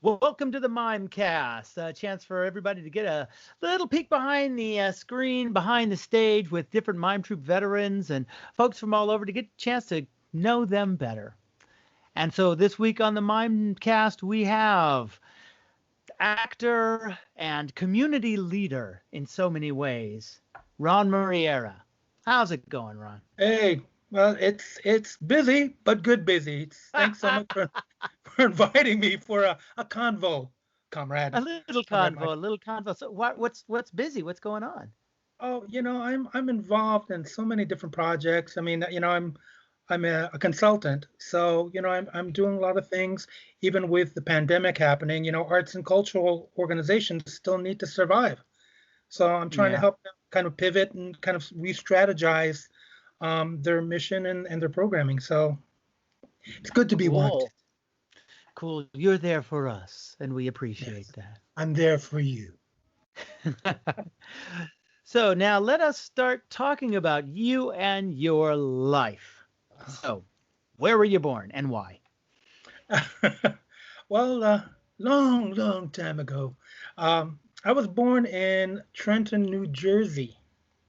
Welcome to the MimeCast, a chance for everybody to get a little peek behind the screen, behind the stage with different Mime Troupe veterans and folks from all over to get a chance to know them better. And so this week on the MimeCast, we have actor and community leader in so many ways, Ron Muriera. How's it going, Ron? Hey, well, it's busy, but good busy. Thanks so much for inviting me for a convo, comrade. A little convo, a little convo. So what's busy? What's going on? Oh, I'm involved in so many different projects. I mean, I'm a consultant, so I'm doing a lot of things. Even with the pandemic happening, arts and cultural organizations still need to survive. So I'm trying to help them kind of pivot and kind of re-strategize their mission and their programming. So it's good to be wanted. Cool. You're there for us, and we appreciate that. I'm there for you. So now let us start talking about you and your life. So, where were you born and why? Well, long time ago. I was born in Trenton, New Jersey.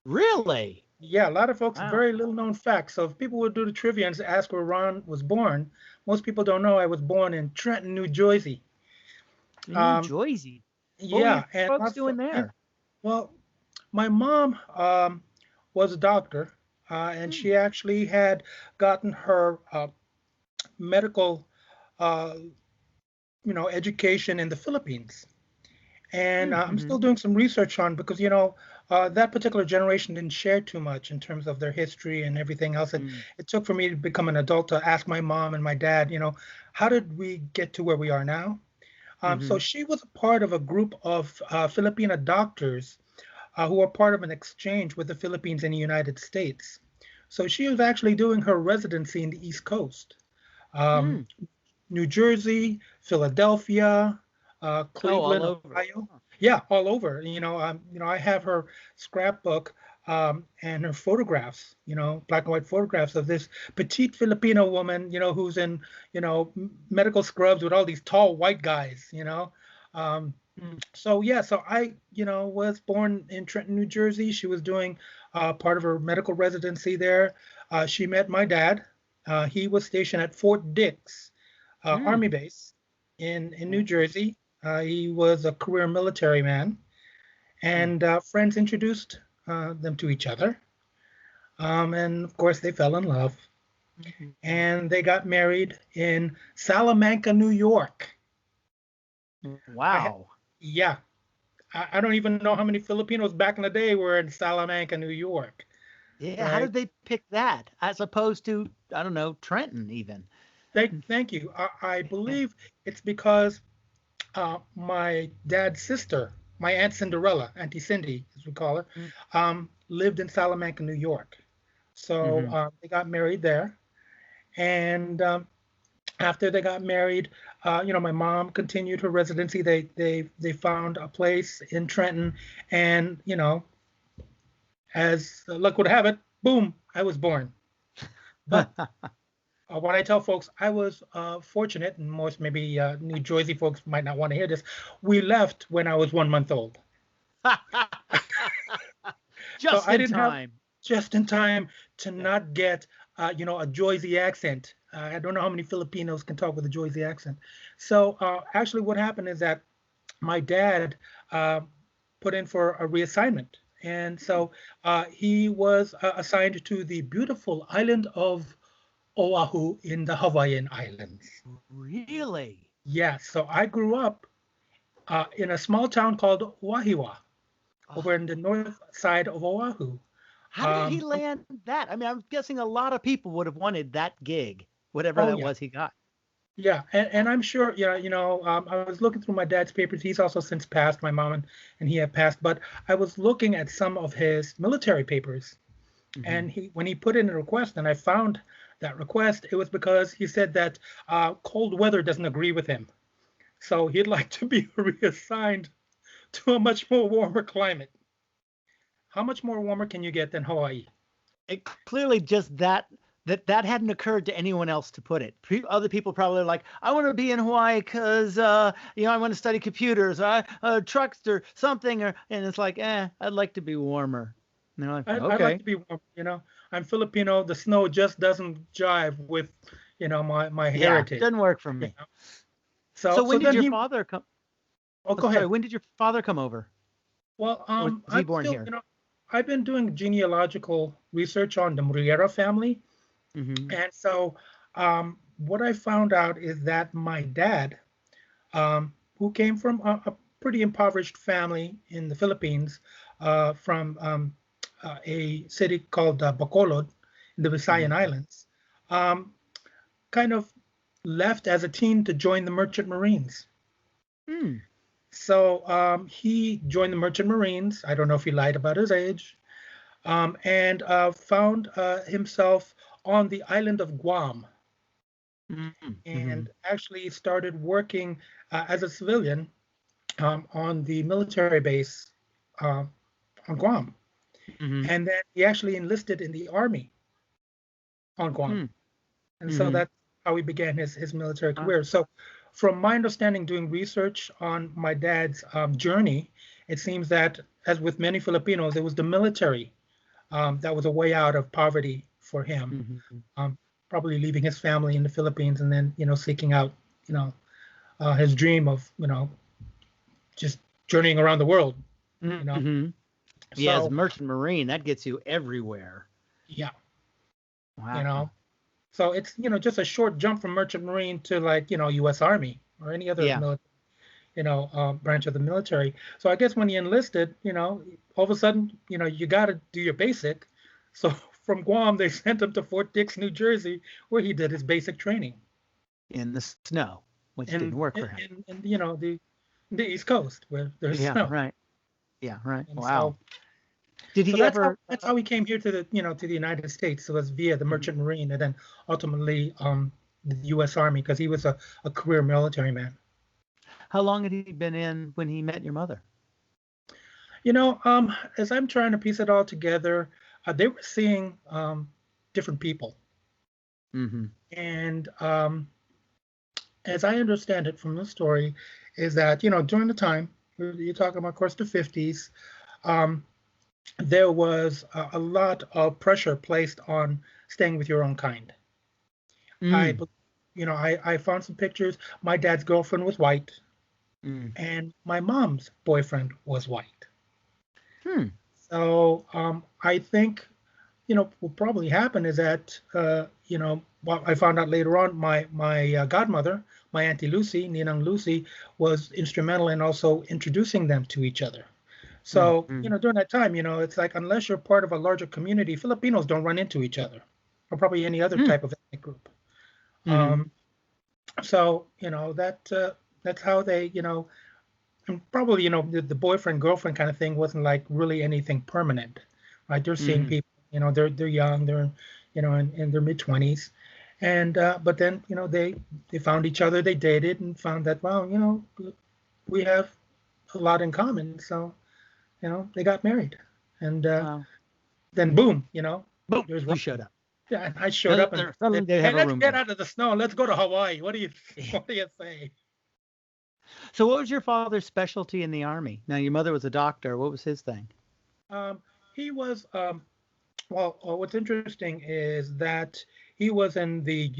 Really? Yeah, a lot of folks, Wow. very little known facts. So if people would do the trivia and ask where Ron was born, most people don't know I was born in Trenton, New Jersey. New Jersey? What Yeah. were your folks doing there? Well, my mom was a doctor, and she actually had gotten her medical, education in the Philippines. And I'm still doing some research on because that particular generation didn't share too much in terms of their history and everything else. And it took for me to become an adult to ask my mom and my dad, how did we get to where we are now? So she was a part of a group of Filipina doctors who were part of an exchange with the Philippines and the United States. So she was actually doing her residency in the East Coast, New Jersey, Philadelphia, Cleveland, Ohio. Yeah, all over. I have her scrapbook and her photographs, black and white photographs of this petite Filipino woman, who's in, medical scrubs with all these tall white guys, So I, was born in Trenton, New Jersey. She was doing part of her medical residency there. She met my dad. He was stationed at Fort Dix Army Base in New Jersey. He was a career military man, and friends introduced them to each other. And of course, they fell in love, and they got married in Salamanca, New York. Wow. I don't even know how many Filipinos back in the day were in Salamanca, New York. Yeah, right? How did they pick that as opposed to, I don't know, Trenton even? Thank you. I believe it's because my dad's sister, my Aunt Cinderella, Auntie Cindy, as we call her, lived in Salamanca, New York. So they got married there. And after they got married, my mom continued her residency. They found a place in Trenton, and as luck would have it, boom, I was born. But what I tell folks, I was fortunate, and most maybe New Jersey folks might not want to hear this. We left when I was 1 month old. Just in time. Just in time to not get, a Jersey accent. I don't know how many Filipinos can talk with a Jersey accent. So actually what happened is that my dad put in for a reassignment. And so he was assigned to the beautiful island of Oahu in the Hawaiian Islands. Really? Yeah. So I grew up in a small town called Wahiawa, over in the north side of Oahu. How did he land that? I mean, I'm guessing a lot of people would have wanted that gig, whatever that was he got. Yeah, and I'm sure, I was looking through my dad's papers. He's also since passed, my mom and he have passed, but I was looking at some of his military papers. And when he put in a request, and I found that request, it was because he said that cold weather doesn't agree with him. So he'd like to be reassigned to a much more warmer climate. How much more warmer can you get than Hawaii? Clearly just that that hadn't occurred to anyone else to put it. Other people probably are like, I want to be in Hawaii because I want to study computers, or trucks, or something, and it's like, I'd like to be warmer. And they're like, I'd like okay, to be warm. I'm Filipino. The snow just doesn't jive with, my yeah, heritage. doesn't work for You me. know? So So when did then your he. father come? Oh, Oh, go sorry, ahead. when did your father come over? Well, Or was he I'm born still, here? I've been doing genealogical research on the Muriera family, Mm-hmm. and so what I found out is that my dad, who came from a pretty impoverished family in the Philippines, from a city called Bacolod in the Visayan Mm-hmm. Islands, um, kind of left as a teen to join the Merchant Marines. Mm. So he joined the Merchant Marines. I don't know if he lied about his age, and found himself on the island of Guam, Mm-hmm. and actually started working as a civilian on the military base uh, on Guam. Mm-hmm. And then he actually enlisted in the army on Guam. And so Mm-hmm. that's how he began his military Wow. career. So, from my understanding, doing research on my dad's journey, it seems that, as with many Filipinos, it was the military that was a way out of poverty for him. Mm-hmm. Um, Probably leaving his family in the Philippines and then, seeking out, his dream of, just journeying around the world. You know. Mm-hmm. Yeah, as a So merchant marine, that gets you everywhere. yeah, you Wow. know. So it's, just a short jump from merchant marine to, like, U.S. Army or any other Yeah. military, branch of the military. So I guess when he enlisted, all of a sudden, you got to do your basic. So from Guam, they sent him to Fort Dix, New Jersey, where he did his basic training. In the snow, which didn't And work for him. the East Coast where there's Yeah, snow. right. Yeah, right. And Wow. so Did so he that's how ever? that's how he came here to the United States. So it was via the Mhm. Merchant Marine, and then ultimately the U.S. Army, because he was a career military man. How long had he been in when he met your mother? As I'm trying to piece it all together, they were seeing different people, Mm-hmm. and as I understand it from the story, is that during the time you're talking about, of course, the 50s, um, there was a lot of pressure placed on staying with your own kind. I, Mm. I found some pictures. My dad's girlfriend was white, Mm. and my mom's boyfriend was white. Hmm. So I think what will probably happen is that what I found out later on, my godmother, my auntie Lucy, Ninang Lucy, was instrumental in also introducing them to each other. So Mm-hmm. during that time, it's like, unless you're part of a larger community, Filipinos don't run into each other, or probably any other Mm. type of ethnic group. Mm-hmm. Um, so that's how they and probably the boyfriend girlfriend kind of thing wasn't like really anything permanent, right? They're seeing Mm-hmm. people, they're young, they're in their mid-20s, and but then they found each other, they dated, and found that, well, we have a lot in common, so they got married, and Wow. then boom, Boom! there's You one. showed up. Yeah, and I showed up and Suddenly said, they hey, have a let's get roommate. out of the snow, let's go to Hawaii. Yeah. What do you say? So, what was your father's specialty in the army? Now, your mother was a doctor. What was his thing? He was well, what's interesting is that he was in the,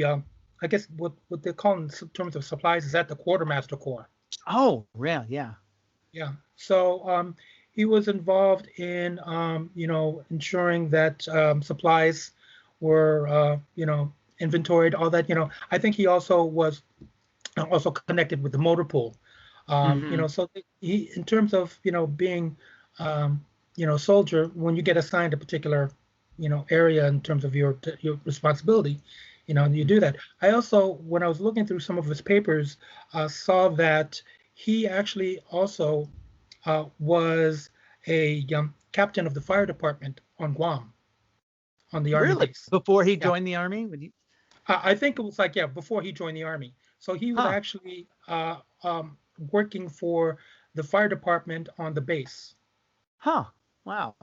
I guess what they call in terms of supplies is at the quartermaster corps. Oh, yeah, yeah. Yeah. So he was involved in, ensuring that supplies were, inventoried, all that. I think he also was also connected with the motor pool. Mm-hmm. So he, in terms of, being, soldier, when you get assigned a particular, area in terms of your responsibility, you do that. I also, when I was looking through some of his papers, saw that he actually also was a captain of the fire department on Guam, on the army Really? base. Before he Yeah, joined the army? When he... I think it was like, yeah, before he joined the army. So he was Huh. actually working for the fire department on the base. Huh. Wow.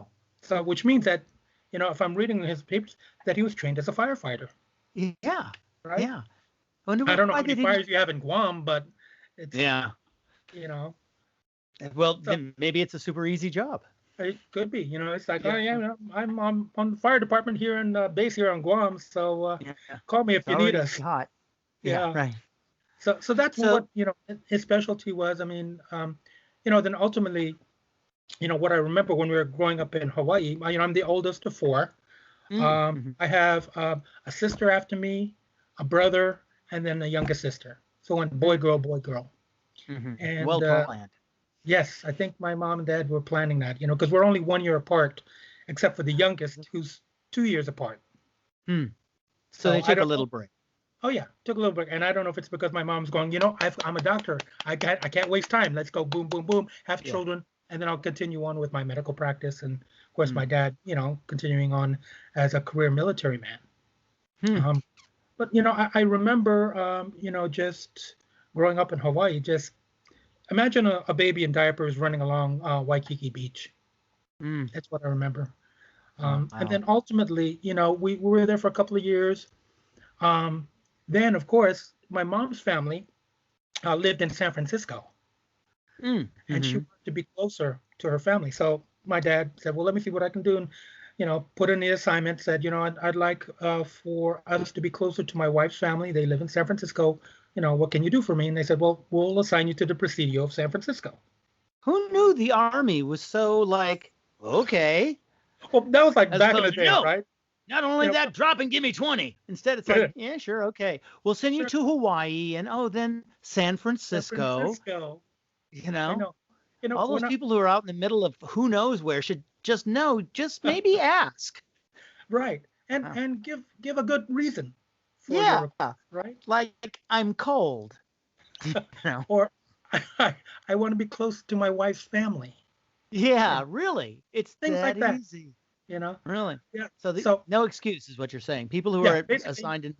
So which means that, if I'm reading his papers, that he was trained as a firefighter. Yeah. Right. Yeah. I wonder I don't know why how many they didn't. fires you have in Guam, but it's Yeah. Well, So then maybe it's a super easy job. it could be. It's like, Yeah. oh yeah, I'm on the fire department here in base here on Guam, so Yeah. call me if It's you need already us. hot. Yeah. Yeah. Right. So that's So. what his specialty was. I mean, then ultimately, what I remember when we were growing up in Hawaii. I'm the oldest of four. Mm-hmm. I have a sister after me, a brother, and then a younger sister. So went boy, girl, boy, girl. Mm-hmm. And Well planned. yes, I think my mom and dad were planning that, because we're only 1 year apart, except for the youngest, who's 2 years apart. So they I took a don't little know. break. Oh yeah, took a little break, and I don't know if it's because my mom's going, I'm a doctor, I can't waste time. Let's go, boom, boom, boom, have children, and then I'll continue on with my medical practice. And of course, my dad, continuing on as a career military man. But I remember, just growing up in Hawaii, just imagine a baby in diapers running along Waikiki Beach. That's what I remember. Wow. And then ultimately, we were there for a couple of years. Then, of course, my mom's family lived in San Francisco, and she wanted to be closer to her family. So my dad said, well, let me see what I can do. And, put in the assignment, said, I'd like for us to be closer to my wife's family. They live in San Francisco. What can you do for me? And they said, well, we'll assign you to the Presidio of San Francisco. Who knew the Army was so like, okay. Well, that was like As back in opposed the to, day, no, right? not only that, drop and give me 20. Instead, it's like, yeah, sure, okay. We'll send you to Hawaii, and then San Francisco. I know. All those people who are out in the middle of who knows where should just know, just maybe ask. Right. And give a good reason for Yeah. your request, right? Like, I'm cold. Or I want to be close to my wife's family. Yeah, really. It's things like that. Easy. Really. Yeah. So no excuse is what you're saying. People who are assigned in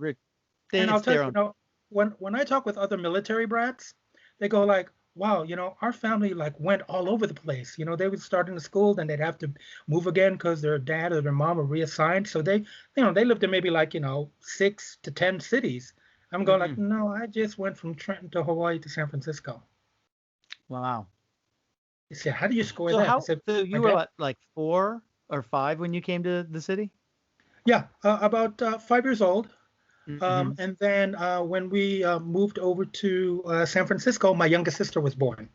and I'll tell you, when I talk with other military brats, they go like, wow, our family like went all over the place. They would start in the school, then they'd have to move again because their dad or their mom were reassigned. So they lived in maybe like 6 to 10 cities. I'm going like, no, I just went from Trenton to Hawaii to San Francisco. Wow. He said, how do you score that? So you were what, like 4 or 5 when you came to the city? Yeah, about 5 years old. And then when we moved over to San Francisco, my youngest sister was born.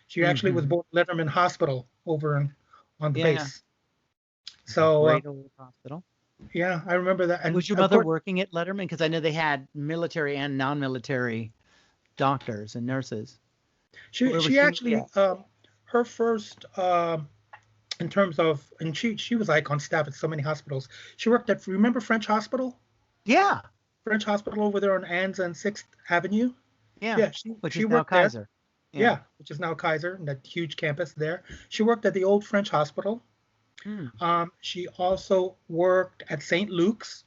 She actually was born at Letterman Hospital over on the base. So great old hospital. Yeah, I remember that. And was your mother working at Letterman? Because I know they had military and non-military doctors and nurses. She actually her first in terms of, and she was like on staff at so many hospitals. She worked at, remember French Hospital? Yeah. French Hospital over there on Anza and 6th Avenue. Yeah. Which is now Kaiser. Yeah, which is now Kaiser, and that huge campus there. She worked at the old French Hospital. She also worked at St. Luke's.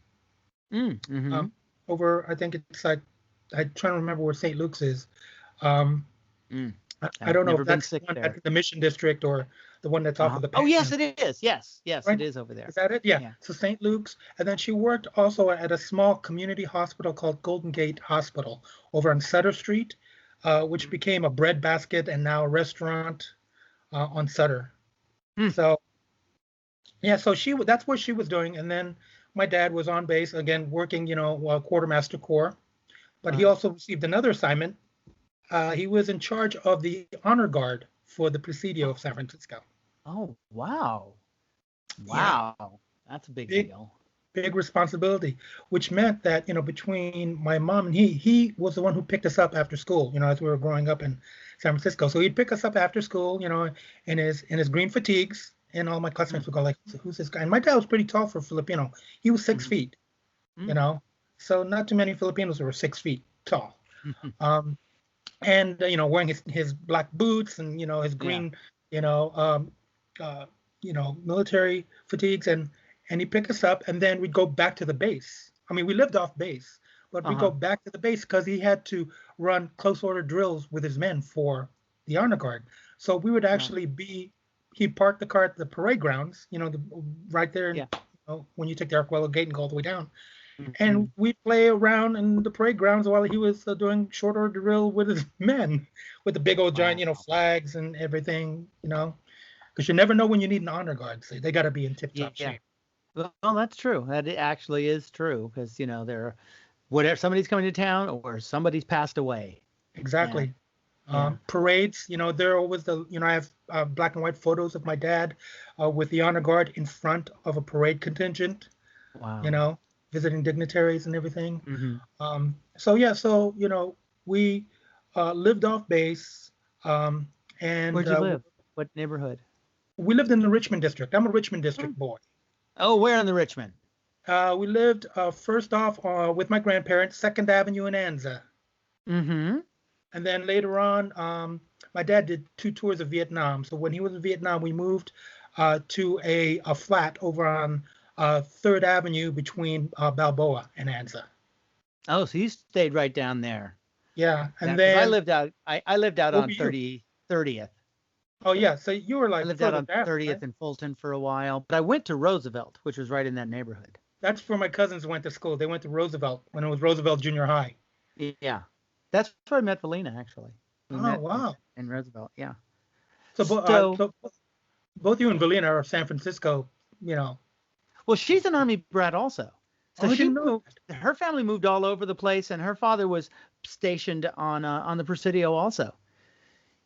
Over, I think it's like, I'm trying to remember where St. Luke's is. I don't know if that's the one at the Mission District or the one that's off of the Oh, yes, it is. Yes, right? It is over there. Is that it? Yeah. So St. Luke's. And then she worked also at a small community hospital called Golden Gate Hospital over on Sutter Street, which became a bread basket and now a restaurant on Sutter. So, yeah, so that's what she was doing. And then my dad was on base, again, working, Quartermaster Corps. But he also received another assignment. He was in charge of the honor guard for the Presidio of San Francisco. Oh, wow. Wow. Yeah. That's a big deal. Big responsibility, which meant that, between my mom and he was the one who picked us up after school, as we were growing up in San Francisco. So he'd pick us up after school, in his green fatigues, and all my classmates would go like, who's this guy? And my dad was pretty tall for Filipino. He was 6 feet, so not too many Filipinos were 6 feet tall. And wearing his black boots and his green military fatigues, and he'd pick us up, and then we'd go back to the base. I mean, we lived off base, but we'd go back to the base because he had to run close order drills with his men for the honor guard. So we would actually he'd park the car at the parade grounds, right there in when you take the Arquello Gate and go all the way down. Mm-hmm. And we'd play around in the parade grounds while he was doing short order drill with his men, with the big old giant, flags and everything, because you never know when you need an honor guard. So they got to be in tip-top shape. Well, that's true. That actually is true because they're whatever somebody's coming to town or somebody's passed away. Exactly. Parades, they're always I have black and white photos of my dad with the honor guard in front of a parade contingent. Wow. Visiting dignitaries and everything. Mm-hmm. So we lived off base. And where'd you live? What neighborhood? We lived in the Richmond district. I'm a Richmond district boy. Oh, where in the Richmond? We lived first off with my grandparents, 2nd Avenue in Anza. Mm-hmm. And then later on, my dad did 2 tours of Vietnam. So when he was in Vietnam, we moved to a flat over on 3rd Avenue between Balboa and Anza. Oh, so you stayed right down there. Yeah, and then I lived out. I lived out on 30th. Oh yeah, so you were like I lived out on 30th in Fulton for a while, but I went to Roosevelt, which was right in that neighborhood. That's where my cousins went to school. They went to Roosevelt when it was Roosevelt Junior High. Yeah, that's where I met Valina actually. Wow! In Roosevelt, yeah. So both you and Valina are San Francisco, Well, she's an Army brat also. So her family moved all over the place, and her father was stationed on the Presidio also.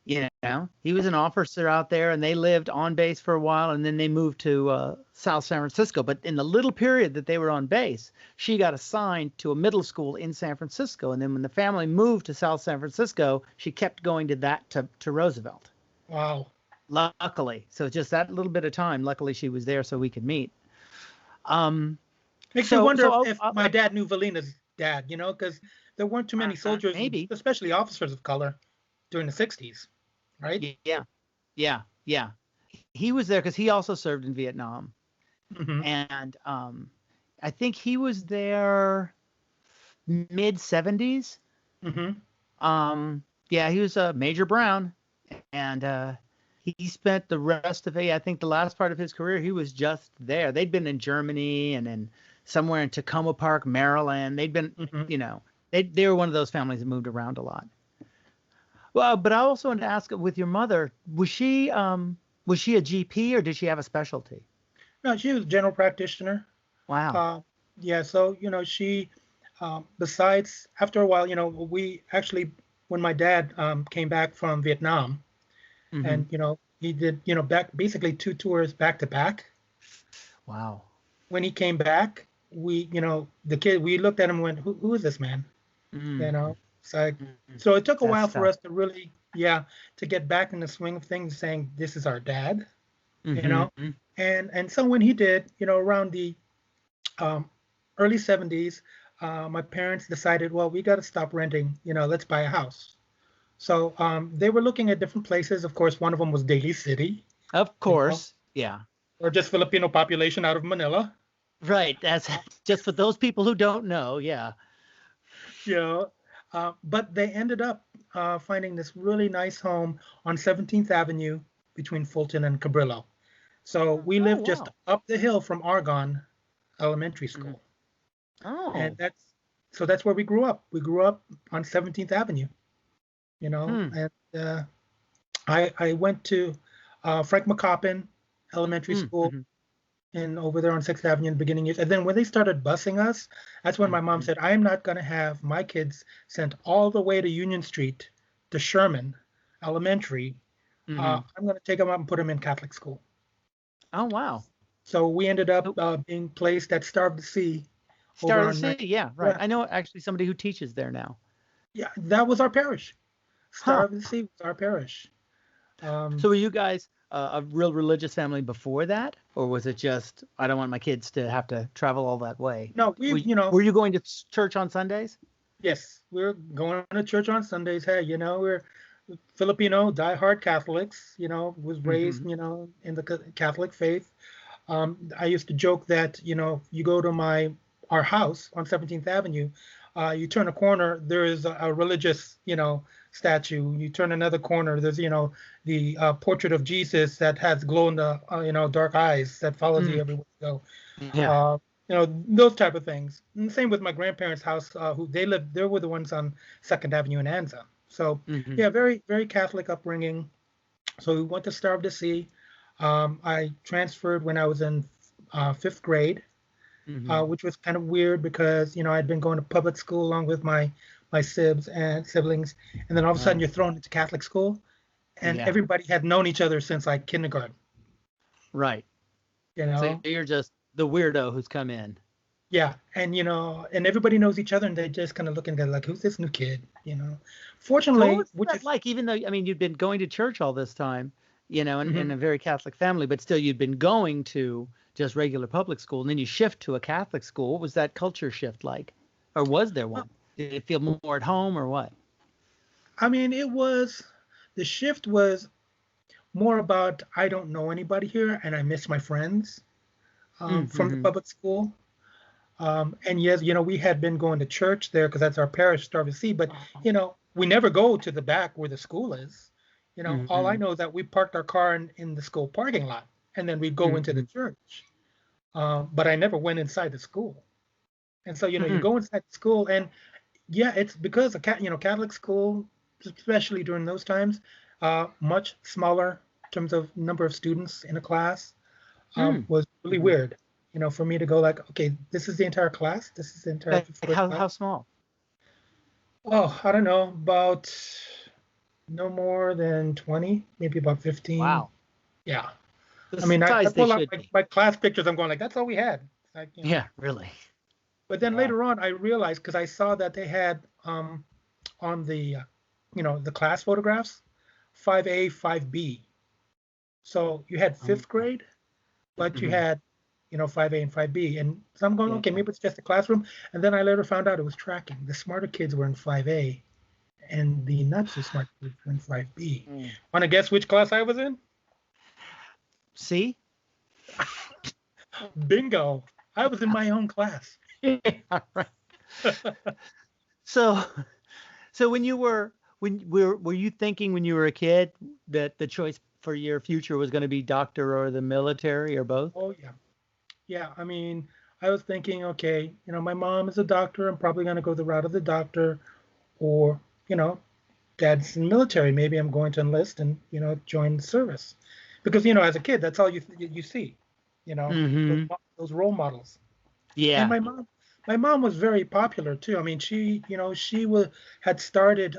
He was an officer out there, and they lived on base for a while, and then they moved to South San Francisco. But in the little period that they were on base, she got assigned to a middle school in San Francisco, and then when the family moved to South San Francisco, she kept going to Roosevelt. Wow. Luckily, so just that little bit of time. Luckily, she was there so we could meet. Makes you wonder if my dad knew Valina's dad, because there weren't too many soldiers, especially officers of color, during the 60s, right? Yeah. He was there because he also served in Vietnam. Mm-hmm. And I think he was there mid-70s. Mm-hmm. He was Major Brown. And he spent the rest of I think the last part of his career, he was just there. They'd been in Germany and in somewhere in Tacoma Park, Maryland. They'd been, they were one of those families that moved around a lot. Well, but I also wanted to ask, with your mother, was she a GP or did she have a specialty? No, she was a general practitioner. Wow. So, she, besides, after a while, we actually, when my dad came back from Vietnam, and, he did, basically 2 tours back to back. Wow. When he came back, we looked at him and went, who is this man? So it took a while for us to really, to get back in the swing of things, saying this is our dad, and so when he did, around the early 70s, my parents decided, well, we got to stop renting, let's buy a house. So they were looking at different places. Of course, one of them was Daly City. Of course, yeah. Or just Filipino population out of Manila. Right. That's just for those people who don't know. Yeah. But they ended up finding this really nice home on 17th Avenue between Fulton and Cabrillo. So we lived just up the hill from Argonne Elementary School. Oh. And that's where we grew up. We grew up on 17th Avenue, and I went to Frank McCoppin Elementary School. And over there on 6th Avenue in the beginning years. And then when they started busing us, that's when my mom said, I am not going to have my kids sent all the way to Union Street to Sherman Elementary. I'm going to take them up and put them in Catholic school. Oh, wow. So we ended up being placed at Star of the Sea. Star of the Sea, yeah, right. Yeah. I know actually somebody who teaches there now. Yeah, that was our parish. Star of the Sea was our parish. So were you guys a real religious family before that, or was it just I don't want my kids to have to travel all that way? No, were you going to church on Sundays? Yes, we were going to church on Sundays. Hey, we're Filipino, diehard Catholics. Was raised in the Catholic faith. I used to joke that you go to our house on 17th Avenue, you turn a corner, there is a religious statue. You turn another corner, there's the portrait of Jesus that has glow in the dark eyes that follows you everywhere you go. Yeah. Those type of things. And the same with my grandparents' house, who they were the ones on Second Avenue in Anza. So Mm-hmm. yeah, very very Catholic upbringing. So we went to Starve to Sea. I transferred when I was in fifth grade, Mm-hmm. which was kind of weird because I'd been going to public school along with my siblings, and then all of a sudden Right. you're thrown into Catholic school, and Yeah. everybody had known each other since like kindergarten. Right. You So know, you're just the weirdo who's come in. yeah, and and everybody knows each other, and they just kind of looking at it like, who's this new kid? So what Fortunately, was which that is like? Even though, I mean, you'd been going to church all this time, in mhm. a very Catholic family, but still you'd been going to just regular public school, and then you shift to a Catholic school. What was that culture shift like? Or was there one? Did it feel more at home or what? I mean, the shift was more about I don't know anybody here, and I miss my friends from the Mm-hmm. public school. And yes, we had been going to church there because that's our parish, Starved Sea. But we never go to the back where the school is. All I Mm-hmm. know is that we parked our car in the school parking lot, and then we go into the Mm-hmm. church. But I never went inside the school. And so you Mm-hmm. go inside the school, and yeah, it's because Catholic school, especially during those times, much smaller in terms of number of students in a class, was really Mm-hmm. weird. For me to go like, okay, this is the entire class. This is the entire Like fifth grade class. how small? Oh, I don't know, about no more than 20, maybe about 15. Wow. Yeah. The I mean, I size they pull out should be. my class pictures. I'm going like, that's all we had. Like. Yeah, really. But then Wow. later on, I realized because I saw that they had on the class photographs, 5A, 5B. So you had fifth Okay. grade, but you Mm-hmm. had 5A and 5B. And so I'm going, Yeah. okay, maybe it's just a classroom. And then I later found out it was tracking. The smarter kids were in 5A, and the not so smart kids were in 5B. Mm. Want to guess which class I was in? See? Bingo. I was in my own class. Yeah, right. So so were you thinking when you were a kid that the choice for your future was going to be doctor or the military or both? Oh, yeah. Yeah. I mean, I was thinking, okay, my mom is a doctor. I'm probably going to go the route of the doctor, or, you know, dad's in the military. Maybe I'm going to enlist and, join the service. Because, as a kid, that's all you see, those, Mm-hmm. those role models. And Yeah. my mom was very popular too. I mean, she had started.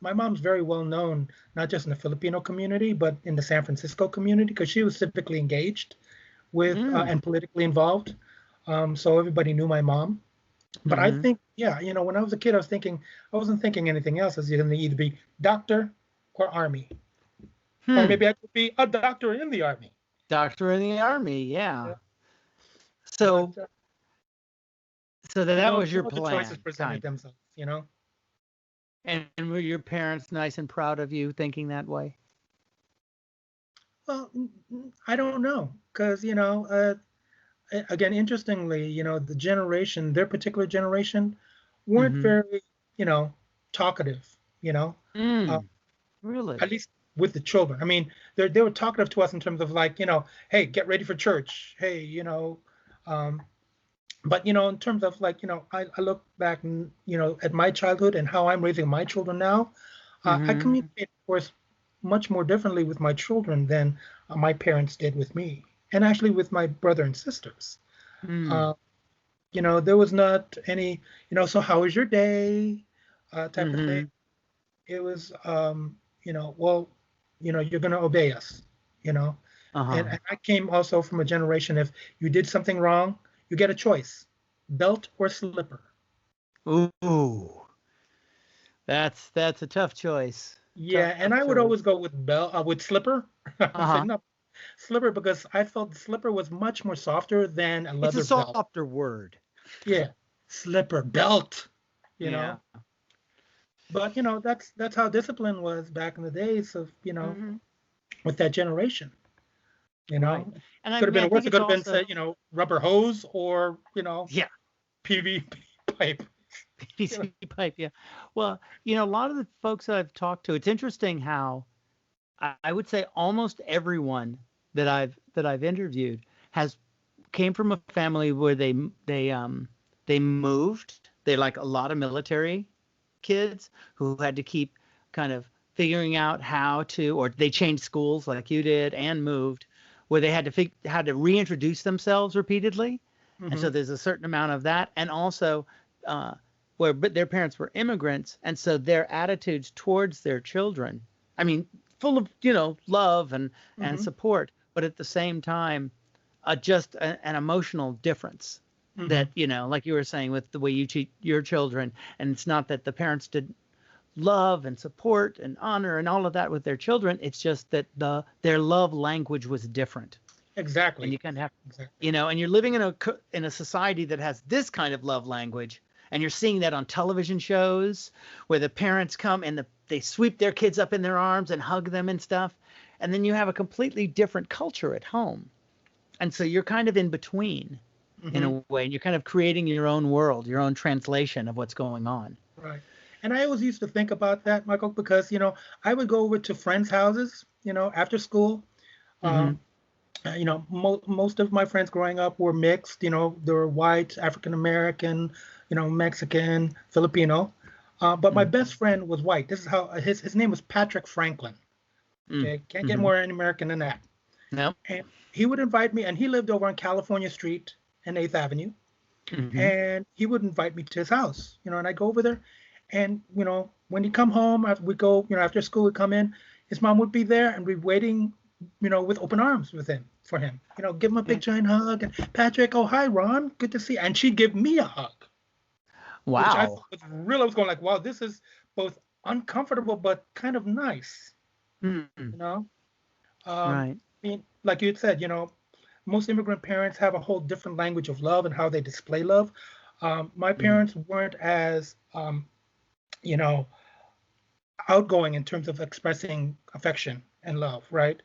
My mom's very well known, not just in the Filipino community, but in the San Francisco community, because she was civically engaged with Mm. and politically involved. So everybody knew my mom. But I Mm-hmm. think, yeah, when I was a kid, I wasn't thinking anything else. I was going to either be doctor or army, or Hmm. maybe I could be a doctor in the army. Doctor in the army. Yeah. Yeah. But So so that was no your other choices plan, presented kind of. themselves. And were your parents nice and proud of you thinking that way? Well, I don't know, because again, interestingly, the generation, their particular generation, weren't Mm-hmm. very, you know, talkative. You know, uh, Mm. at Really? least with the children. I mean, they were talkative to us in terms of like, hey, get ready for church. Hey, um, but in terms of like, I look back, at my childhood and how I'm raising my children now. I Mm-hmm. communicate, of course, much more differently with my children than my parents did with me, and actually with my brother and sisters. Mm. Uh, there was not any, so how was your day, type of thing. Mm-hmm. It was, well, you're going to obey us, you know. And, Uh-huh. and I came also from a generation, if you did something wrong, you get a choice, belt or slipper. Ooh. That's a tough choice. Yeah, Tough and I would always choice. go with belt, with slipper. I would say Uh-huh. no, slipper, because I felt the slipper was much more softer than a It's a leather belt. softer word. Yeah, slipper belt, you Yeah. know. But that's how discipline was back in the days of Hmm. with that generation. Right. And I Could have mean, I been worse. think It it's could have been also said rubber hose or yeah, PVP pipe. You know. PVC pipe. Yeah. Well, a lot of the folks that I've talked to, it's interesting how I would say almost everyone that I've interviewed has came from a family where they moved. They're like a lot of military kids who had to keep kind of figuring out how to, or they changed schools like you did and moved, where they had to reintroduce themselves repeatedly. And so there's a certain amount of that. And also but their parents were immigrants. And so their attitudes towards their children, I mean, full of, love and support, but at the same time, just an emotional difference that, like you were saying with the way you treat your children. And it's not that the parents did love and support and honor and all of that with their children. It's just that their love language was different. Exactly. And you kind of have, and you're living in a society that has this kind of love language, and you're seeing that on television shows where the parents come and they sweep their kids up in their arms and hug them and stuff. And then you have a completely different culture at home. And so you're kind of in between in a way, and you're kind of creating your own world, your own translation of what's going on. Right. And I always used to think about that, Michael, because, I would go over to friends' houses, after school. Most of my friends growing up were mixed, they were white, African-American, Mexican, Filipino. But my best friend was white. This is how his name was Patrick Franklin. Okay. Can't get more American than that. No. And he would invite me, and he lived over on California Street and 8th Avenue. And he would invite me to his house, and I'd go over there. And, when he'd come home, we'd go, after school, we'd come in, his mom would be there and we'd be waiting, with open arms for him, give him a big giant hug. And Patrick, oh, hi, Ron, good to see you. And she'd give me a hug. Wow. Which I thought was real. I was going like, wow, this is both uncomfortable, but kind of nice, Right. I mean, like you had said, most immigrant parents have a whole different language of love and how they display love. My parents weren't as, outgoing in terms of expressing affection and love, right?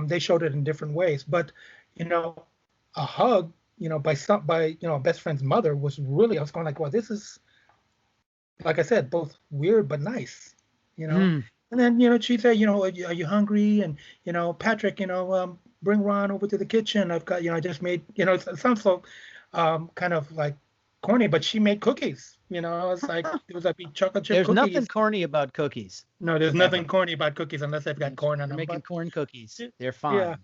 They showed it in different ways, but a hug, by a best friend's mother was really, I was going like, well, this is, like I said, both weird but nice, And then she'd say, are you hungry? And Patrick, bring Ron over to the kitchen. I've got, I just made, it sounds so kind of like corny, but she made cookies. It's like it was like chocolate chip cookies. There's nothing corny about cookies. No, there's nothing corny about cookies unless they've got corn on them. Making corn cookies, they're fine.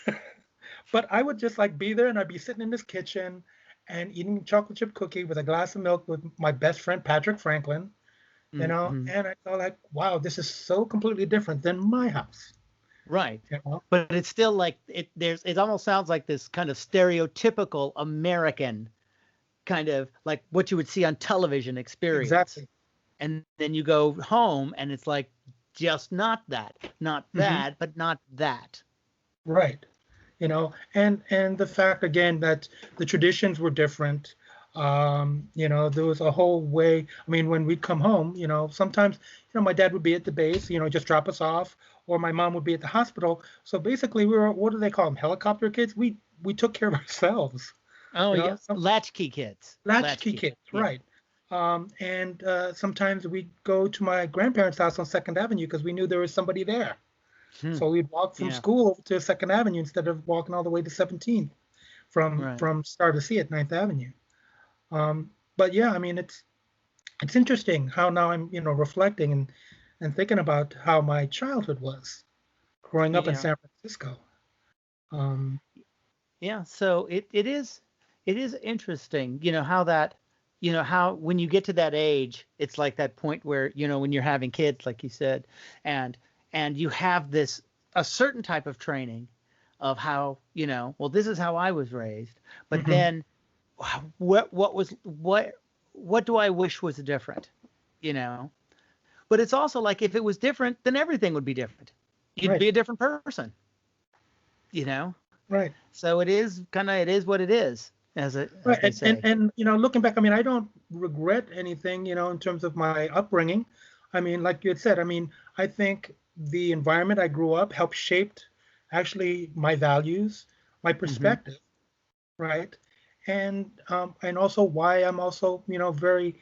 Yeah. But I would just like be there, and I'd be sitting in this kitchen and eating chocolate chip cookie with a glass of milk with my best friend Patrick Franklin. And I thought like, wow, this is so completely different than my house. Right. But it's still like it almost sounds like this kind of stereotypical American kind of like what you would see on television experience. Exactly. And then you go home and it's like just not that. Not bad, but not that. Right. And the fact again that the traditions were different. There was a whole way. I mean, when we'd come home, sometimes, my dad would be at the base, just drop us off, or my mom would be at the hospital. So basically, we were, what do they call them? Helicopter kids. We took care of ourselves. Oh, yeah. Latchkey kids. Latchkey kids, yeah. Right. And sometimes we'd go to my grandparents' house on 2nd Avenue because we knew there was somebody there. So we'd walk from school over to 2nd Avenue instead of walking all the way to 17th from Star to Sea at 9th Avenue. But yeah, I mean, it's interesting how now I'm, reflecting and thinking about how my childhood was growing up in San Francisco. So it is interesting, how that, how when you get to that age, it's like that point where, when you're having kids, like you said, and you have a certain type of training of how, well, this is how I was raised, but then what do I wish was different, but it's also like, if it was different, then everything would be different. You'd be a different person, Right. So it is what it is, as they say. And looking back, I mean, I don't regret anything, in terms of my upbringing. I mean, like you had said, I mean, I think the environment I grew up helped shaped actually my values, my perspective, right? And also why I'm also, very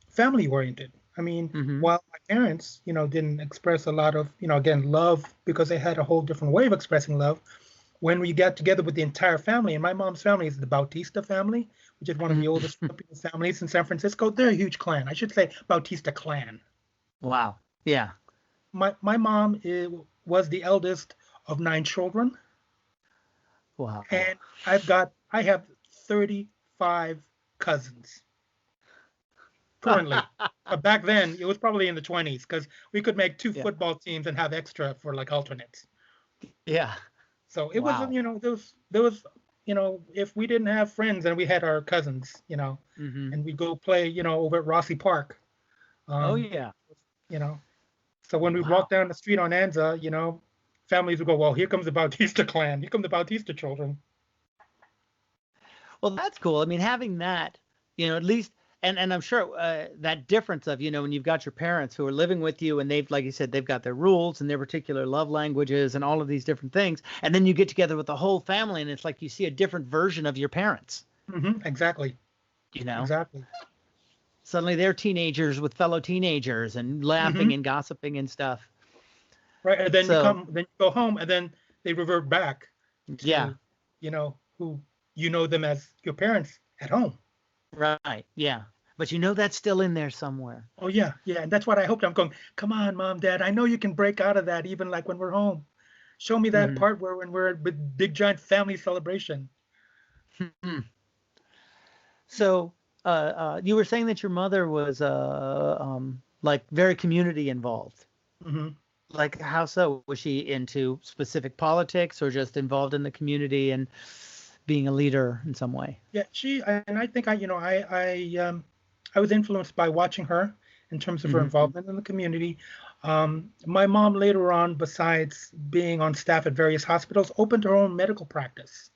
family oriented. I mean, while my parents, didn't express a lot of, again, love because they had a whole different way of expressing love. when we got together with the entire family, and my mom's family is the Bautista family, which is one of the oldest Filipino families in San Francisco. They're a huge clan. I should say Bautista clan. Wow. Yeah. My mom was the eldest of 9 children. Wow. And I have 35 cousins currently. But back then it was probably in the 20s because we could make 2 football teams and have extra for like alternates. Yeah. So it was, there was, if we didn't have friends and we had our cousins, and we'd go play, over at Rossi Park. Oh yeah. So when we walked down the street on Anza, families would go, well, here comes the Bautista clan. Here come the Bautista children. Well, that's cool. I mean, having that, at least, and I'm sure that difference of, when you've got your parents who are living with you and they've, like you said, they've got their rules and their particular love languages and all of these different things. And then you get together with the whole family and it's like you see a different version of your parents. Mm-hmm, exactly. Exactly. Suddenly they're teenagers with fellow teenagers and laughing and gossiping and stuff. Right. And then you go home and then they revert back to, who them as your parents at home. Right. Yeah. But that's still in there somewhere. Oh, yeah. Yeah. And that's what I hoped. I'm going, come on, Mom, Dad. I know you can break out of that even like when we're home. Show me that part where when we're at a big, giant family celebration. So you were saying that your mother was like very community involved. Mm-hmm. Like how so? Was she into specific politics or just involved in the community and being a leader in some way? Yeah, I think I was influenced by watching her in terms of her involvement in the community. My mom later on, besides being on staff at various hospitals, opened her own medical practice.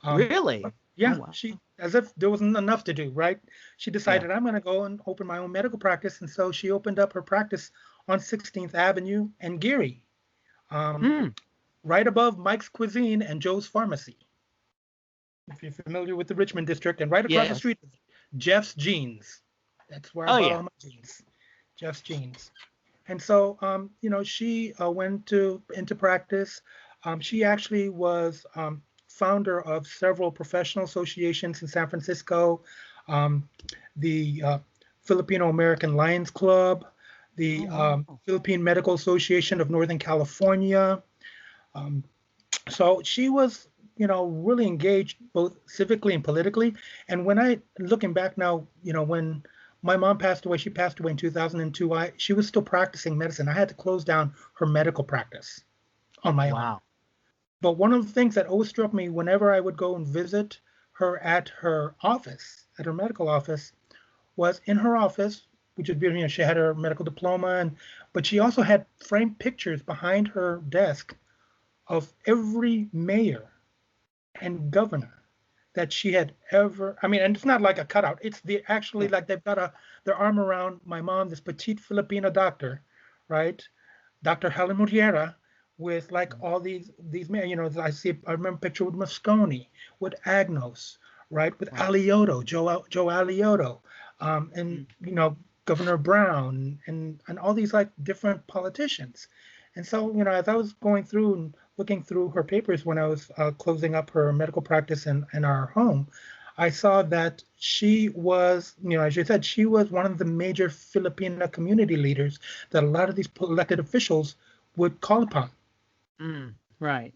Really? Yeah, oh, wow. She, as if there wasn't enough to do, right? She decided, I'm going to go and open my own medical practice. And so she opened up her practice on 16th Avenue and Geary, right above Mike's Cuisine and Joe's Pharmacy. If you're familiar with the Richmond district, and right across the street, Jeff's Jeans. That's where I bought all my jeans. Jeff's Jeans. And so, she went into practice. She actually was founder of several professional associations in San Francisco, the Filipino American Lions Club, the Philippine Medical Association of Northern California. So she was, really engaged both civically and politically. And when looking back now, when my mom passed away, she passed away in 2002. She was still practicing medicine. I had to close down her medical practice on my own. But one of the things that always struck me whenever I would go and visit her at her office, at her medical office, was in her office, which would be, she had her medical diploma, but she also had framed pictures behind her desk of every mayor and governor that she had ever, and it's not like a cutout. It's actually like they've got their arm around my mom, this petite Filipina doctor, right? Dr. Helen Muriera, with like all these men, I remember a picture with Moscone, with Agnos, right? With Alioto, Joe Alioto, and Governor Brown and all these like different politicians. And so, as I was going through and looking through her papers when I was closing up her medical practice in our home, I saw that she was, as you said, she was one of the major Filipino community leaders that a lot of these elected officials would call upon. Right.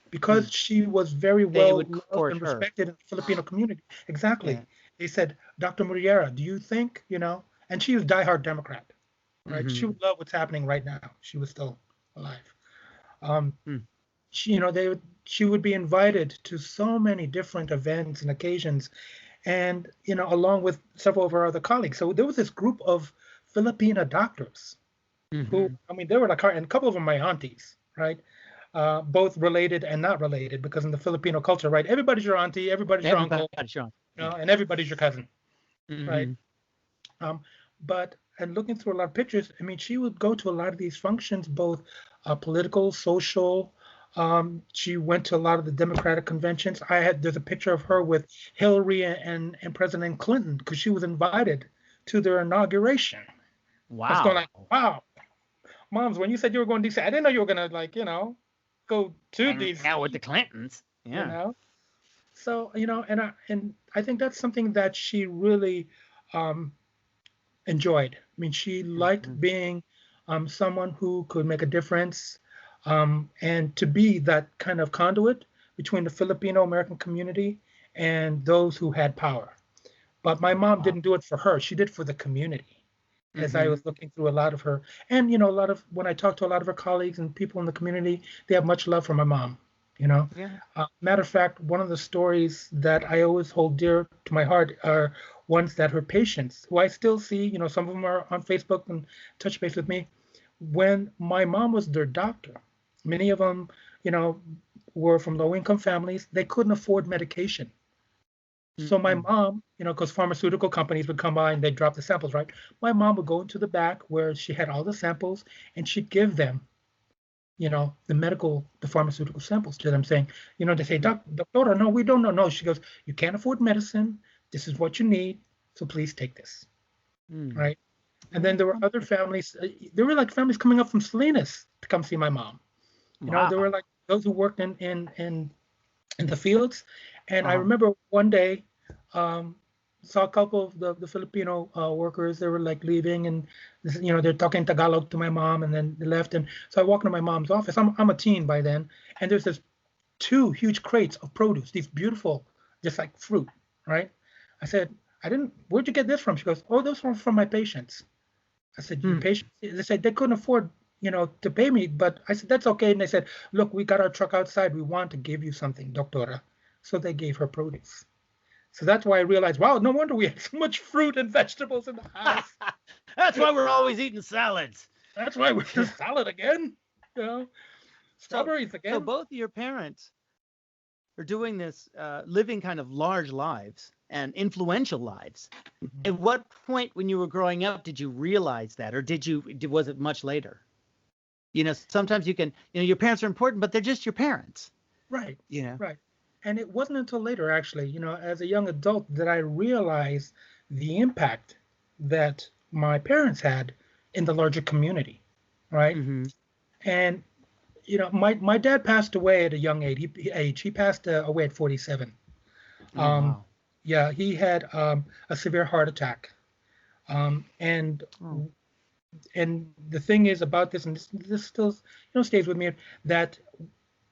Because she was very well loved and respected in the Filipino community. Exactly. Yeah. They said, Dr. Muriera, do you think, and she was a diehard Democrat, right? She would love what's happening right now. She was still alive. She would be invited to so many different events and occasions, and along with several of her other colleagues. So there was this group of Filipina doctors who, they were like, and a couple of them my aunties, right? Both related and not related, because in the Filipino culture, right, everybody's your auntie, everybody's your uncle, and everybody's your cousin, right? But looking through a lot of pictures, she would go to a lot of these functions, both political, social. She went to a lot of the Democratic conventions. There's a picture of her with Hillary and President Clinton, because she was invited to their inauguration. Wow. I was going like, wow. Moms, when you said you were going to DC, I didn't know you were going to go to Hanging these, out with the Clintons. you Yeah. know. So, and I think that's something that she really um, enjoyed. I mean, she liked Mhm. being someone who could make a difference, and to be that kind of conduit between the Filipino American community and those who had power. But my mom Wow. didn't do it for her. She did it for the community. As I Hmm. was looking through a lot of her, and a lot of when I talk to a lot of her colleagues and people in the community, they have much love for my mom. You know, Yeah. matter of fact, one of the stories that I always hold dear to my heart are ones that her patients, who I still see, some of them are on Facebook and touch base with me. When my mom was their doctor, many of them, you know, were from low income families. They couldn't afford medication. So my Mm-hmm. mom, because pharmaceutical companies would come by and they'd drop the samples, right? My mom would go into the back where she had all the samples and she'd give them, the pharmaceutical samples to them saying, they say, Doctor, no, we don't know. No, she goes, you can't afford medicine. This is what you need. So please take this. Mm. Right. And then Yeah. there were other families. There were like families coming up from Salinas to come see my mom. There were Wow. like those who worked in the fields. And I Uh-huh. remember one day, um, saw a couple of the Filipino workers. They were like leaving, and they're talking Tagalog to my mom, and then they left. And so I walk into my mom's office. I'm a teen by then, and there's this two huge crates of produce, these beautiful, just like fruit, right? I said, I didn't. Where'd you get this from? She goes, Oh, those were from my patients. I said, Your Hmm. patients? They said they couldn't afford, to pay me, but I said that's okay. And they said, Look, we got our truck outside. We want to give you something, Doctora. So they gave her produce. So that's why I realized, wow, no wonder we had so much fruit and vegetables in the house. That's why we're always eating salads. That's why we're the salad again, you know, So, strawberries so again. both of your parents are doing this, living kind of large lives and influential lives. Mhm. At what point when you were growing up did you realize that, or was it much later? Sometimes you can, your parents are important, but they're just your parents. Right, You know. right. And it wasn't until later, actually, as a young adult, that I realized the impact that my parents had in the larger community, right? Mm-hmm. And my dad passed away at a young age. He passed away at 47. Oh Um, wow. yeah, he had a severe heart attack. And Oh. the thing is about this, and this still stays with me, that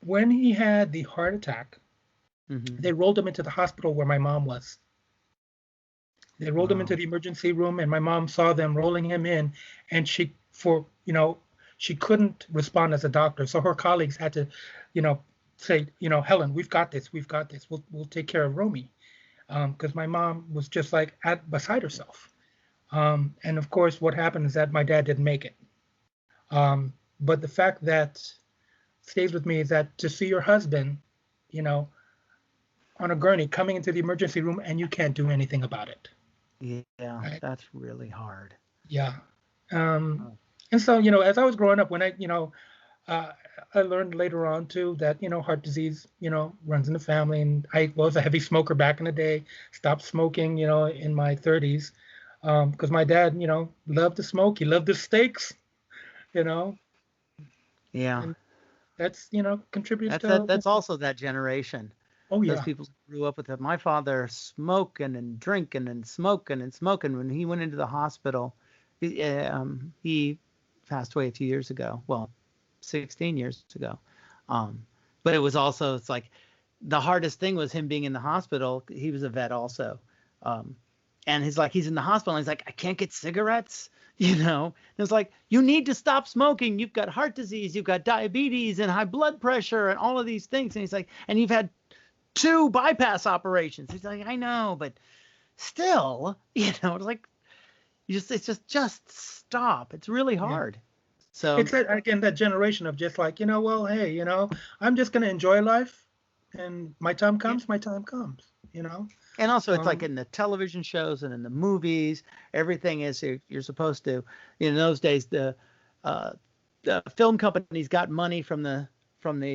when he had the heart attack, Mm-hmm. they rolled him into the hospital where my mom was. They rolled him into Wow. the emergency room, and my mom saw them rolling him in, and she couldn't respond as a doctor, so her colleagues had to, say, Helen, we've got this, we'll take care of Romy, because my mom was just like beside herself. And of course, what happened is that my dad didn't make it. But the fact that stays with me is that to see your husband, you know, on a gurney coming into the emergency room and you can't do anything about it. Yeah, Right? that's really hard. Yeah. Um, Oh. and so, as I was growing up, when uh, I learned later on too that, heart disease, runs in the family. And I was a heavy smoker back in the day, stopped smoking, in my 30s, because my dad, loved to smoke. He loved the steaks, you know, Yeah, and that's, contributes that's that. to, That's also that generation. oh, Those yeah. people who grew up with it. My father smoking and drinking and smoking and smoking. When he went into the hospital, he passed away a few years ago. Well, 16 years ago. Um, but it's like the hardest thing was him being in the hospital. He was a vet also. Um, and he's in the hospital and he's like, I can't get cigarettes, And it's like, you need to stop smoking. You've got heart disease, you've got diabetes and high blood pressure and all of these things. And he's like, and you've had 2 bypass operations. He's like, I know, but still, it's like, it's just stop. It's really Yeah. hard. So, It's that, again, that generation of just like, well, hey, I'm just going to enjoy life, and yeah. my time comes, you know? And also, it's like Um, in the television shows and in the movies, everything is you're supposed to. In those days, uh, the film companies got money from the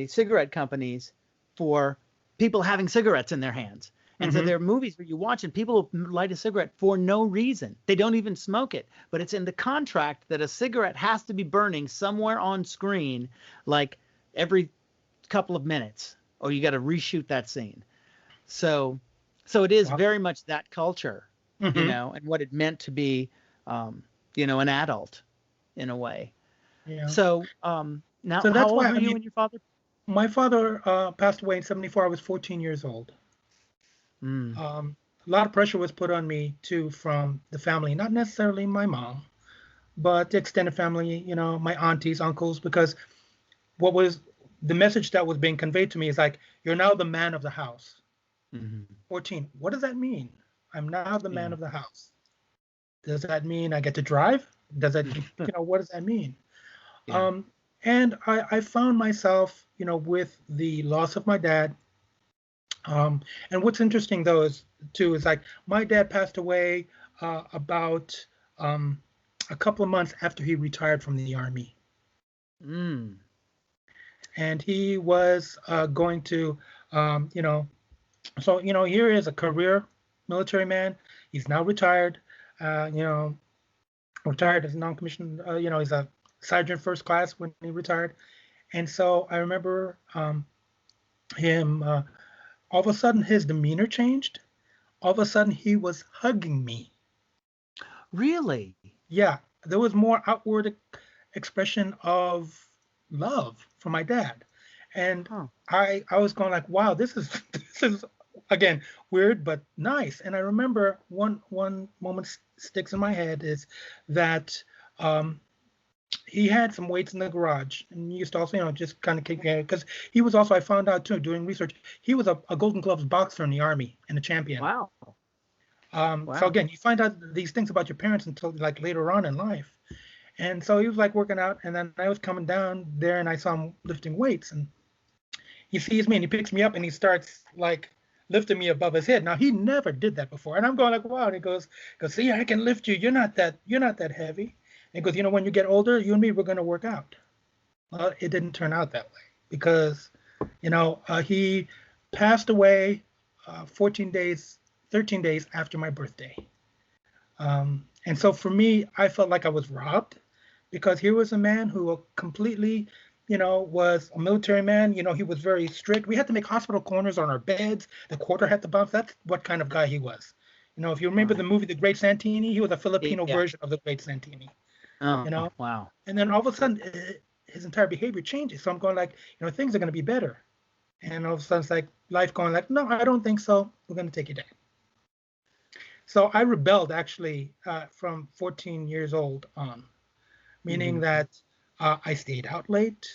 cigarette companies for people having cigarettes in their hands. And so mhm. there are movies where you watch and people light a cigarette for no reason. They don't even smoke it, but it's in the contract that a cigarette has to be burning somewhere on screen, like every couple of minutes, or you got to reshoot that scene. So it is Wow. very much that culture, Mm-hmm. and what it meant to be, an adult in a way. Yeah. So now, So how that's old why, were I you mean, and your father? my father passed away in '74. I was 14 years old. Mm, A lot of pressure was put on me too from the family, not necessarily my mom, but the extended family, my aunties, uncles, because what was the message that was being conveyed to me is like, you're now the man of the house. hmm 14. What does that mean? I'm now the man Yeah. of the house. Does that mean I get to drive? Does that, what does that mean? Yeah. Um, and I found myself, with the loss of my dad. And what's interesting though is too is like my dad passed away about a couple of months after he retired from the army, Mm. and he was going to, so here is a career military man. He's now retired. Uh, you know, Retired as a non-commissioned. He's a sergeant first class when he retired, and so I remember him. All of a sudden, his demeanor changed. All of a sudden, he was hugging me. Really? Yeah, there was more outward expression of love from my dad, and Huh. I was going like, wow, this is this is again weird but nice. And I remember one moment sticks in my head is that um, he had some weights in the garage, and he used to also just kind of kick it because he was also, I found out too doing research, he was a Golden Gloves boxer in the army and a champion. Wow. So Wow. again, you find out these things about your parents until like later on in life. And so he was like working out, and then I was coming down there and I saw him lifting weights, and he sees me and he picks me up and he starts like lifting me above his head. Now he never did that before, and I'm going like, wow. And he goes, see, I can lift you. You're not that heavy. And he goes, when you get older, you and me, we're gonna work out. Well, it didn't turn out that way because, he passed away 14 days, 13 days after my birthday. And so for me, I felt like I was robbed because here was a man who completely, was a military man. He was very strict. We had to make hospital corners on our beds. The quarter had to bounce. That's what kind of guy he was. If you remember the Wow. movie The Great Santini, he was a Filipino Yeah. version of The Great Santini, you Oh, know? wow. And then all of a sudden, his entire behavior changes. So I'm going like, things are going to be better. And all of a sudden, it's like life going like, no, I don't think so. We're going to take you down. So I rebelled actually from 14 years old on, meaning hmm that I stayed out late.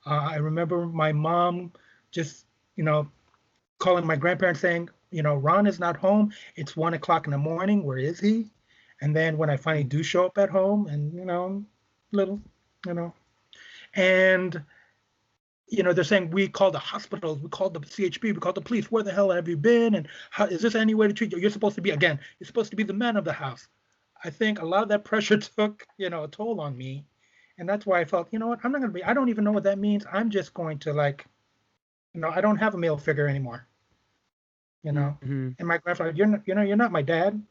I remember my mom just, calling my grandparents saying, Ron is not home. It's 1 o'clock in the morning. Where is he? And then when I finally do show up at home and, little, you know, and they're saying we called the hospitals, we called the CHP, we called the police. Where the hell have you been? And how is this any way to treat you? You're supposed to be you're supposed to be the man of the house. I think a lot of that pressure took, a toll on me. And that's why I felt, what, I'm not gonna be, I don't even know what that means. I'm just going to like, I don't have a male figure anymore, you know. hmm And my grandfather, you're not my dad.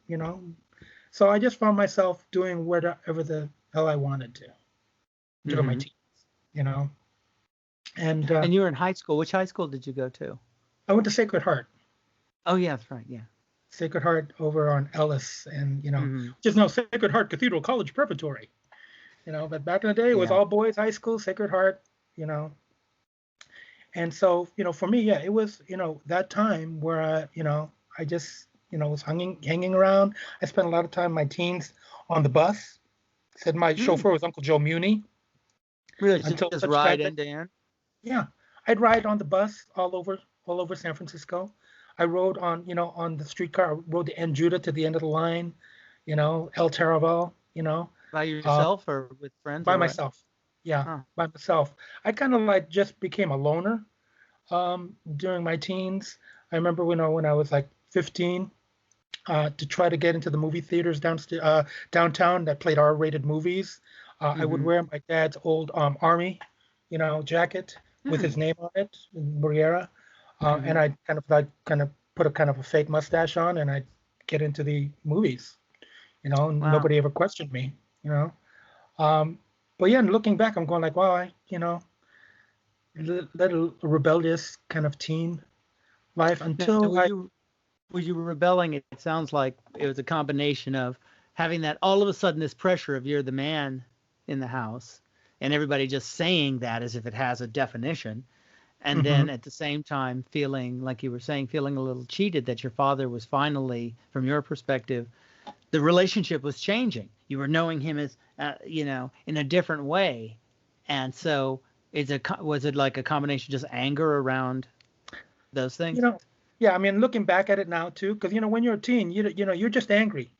So I just found myself doing whatever the hell I wanted to during my hmm teens, you know. And And you were in high school. Which high school did you go to? I went to Sacred Heart. Oh, yeah, that's right. Yeah. Sacred Heart over on Ellis, and hmm just now Sacred Heart Cathedral College Preparatory. But back in the day it was Yeah. all boys high school, Sacred Heart. you know. And so, for me, yeah, it was, that time where I just, was hanging around. I spent a lot of time my teens on the bus. Said my Mm. chauffeur was Uncle Joe Muni Really, until just such time ride that, end to end? yeah, I'd ride on the bus all over San Francisco. I rode on the streetcar. I rode the N Judah to the end of the line, El Taraval, By uh, yourself or with friends by or what? myself. Yeah, Huh. by myself. I kind of like just became a loner during my teens. I remember when I was like 15, to try to get into the movie theaters downtown that played R-rated movies. I would hmm wear my dad's old army, jacket with Hmm. his name on it, Muriera, and hmm I kind of put a kind of a fake mustache on, and I'd get into the movies. And Wow. nobody ever questioned me. You know, um, but yeah, and looking back, I'm going like, wow, little rebellious kind of teen life Now, until were you rebelling? It sounds like it was a combination of having that all of a sudden this pressure of you're the man in the house, and everybody just saying that as if it has a definition. And Mhm. then at the same time feeling, like you were saying, feeling a little cheated that your father was finally, from your perspective, the relationship was changing. You were knowing him as, in a different way. And so was it like a combination just anger around those You things? know, yeah, I mean, looking back at it now too, because when you're a teen, you're just angry.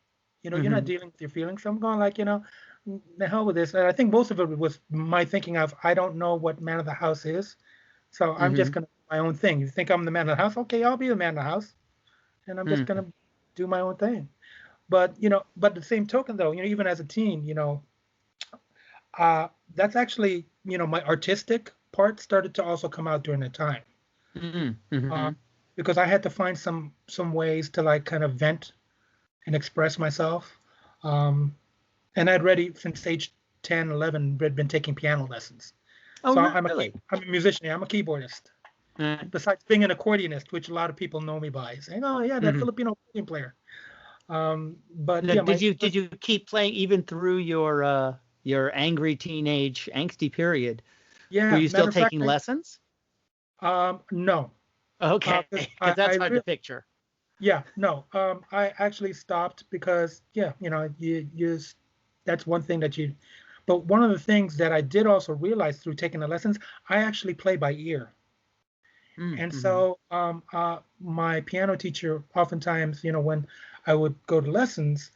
You're not Mm-hmm. dealing with your feelings. So I'm going like, the hell with this. And I think most of it was my thinking of I don't know what man of the house is, so I'm just Mm-hmm. gonna do my own thing. You think I'm the man of the house? Okay, I'll be the man of the house, and I'm just Mm-hmm. gonna do my own thing. But the same token though, even as a teen, that's actually, my artistic part started to also come out during the time. Uh, Mm-hmm. because I had to find some ways to like kind of vent and express myself. Um, and I'd already since age 10, 11, been taking piano lessons. Oh, So really? I'm a musician. Yeah, I'm a keyboardist. Mm-hmm. Besides being an accordionist, which a lot of people know me by, saying, "Oh yeah, that Filipino accordion player." But Now, yeah, did you keep playing even through your angry teenage angsty period? Were yeah. you still Matter of fact, taking lessons? no, Okay, because because that's I hard to really picture. yeah no. I actually stopped because yeah, that's one thing that you. But one of the things that I did also realize through taking the lessons, I actually play by ear. And Mm-hmm. so my piano teacher, oftentimes, when I would go to lessons,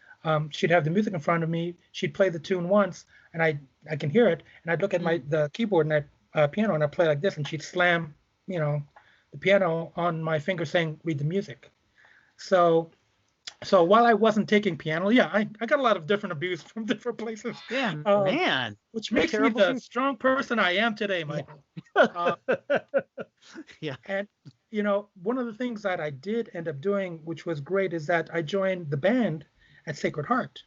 she'd have the music in front of me. She'd play the tune once, and I can hear it, and I'd look at the keyboard and piano, and I'd play like this, and she'd slam, you know, the piano on my finger, saying, "Read the music." So so while I wasn't taking piano, yeah, I got a lot of different abuse from different places, Yeah, um, man, which what a makes me terrible the thing. strong person I am today, Yeah. Michael. Uh, Yeah. And one of the things that I did end up doing, which was great, is that I joined the band at Sacred Heart.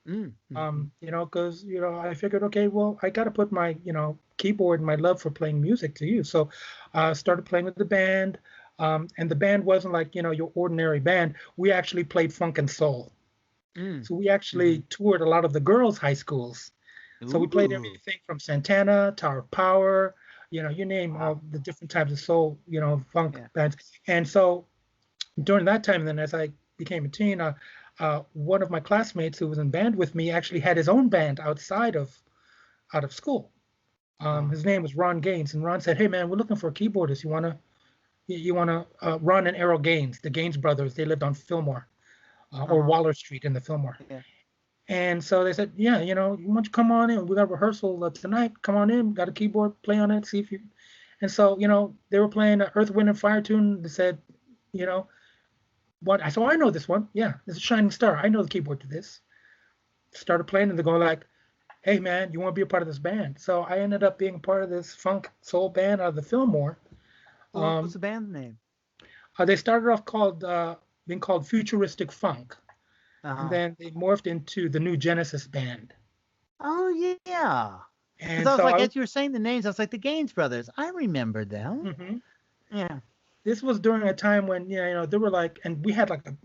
Mm-hmm. Because I figured, okay, well, I got to put my keyboard and my love for playing music to use. So I started playing with the band, and the band wasn't like your ordinary band. We actually played funk and soul. So we Mm-hmm. actually toured a lot of the girls' high schools. So we played Ooh. everything from Santana, Tower of Power, you name Wow. all the different types of soul, funk Yeah. bands. And so during that time, then as I became a teen, one of my classmates who was in band with me actually had his own band out of school. Uh-huh. His name was Ron Gaines, and Ron said, "Hey man, we're looking for a keyboardist. You wanna Ron and Errol Gaines, the Gaines brothers. They lived on Fillmore or Uh-huh. Waller Street in the Fillmore." Yeah. And so they said, "Yeah, why don't you come on in? We got rehearsal tonight. Come on in. Got a keyboard. Play on it. See if you." And so they were playing an Earth, Wind, and Fire tune. They said, you know, "What?" I said, "Oh, I know this one. Yeah, this is Shining Star. I know the keyboard to this." Started playing, and they're going like, "Hey man, you want to be a part of this band?" So I ended up being a part of this funk soul band out of the Fillmore. What was Um, the band name? they started off being called Futuristic Funk, and Uh-huh. then they morphed into the New Genesis Band. Oh yeah. Because And I was so like, I as you were saying the names, I was like, the Gaines brothers. I remember them. mhm. Yeah. This was during a time when there were like, and we had like a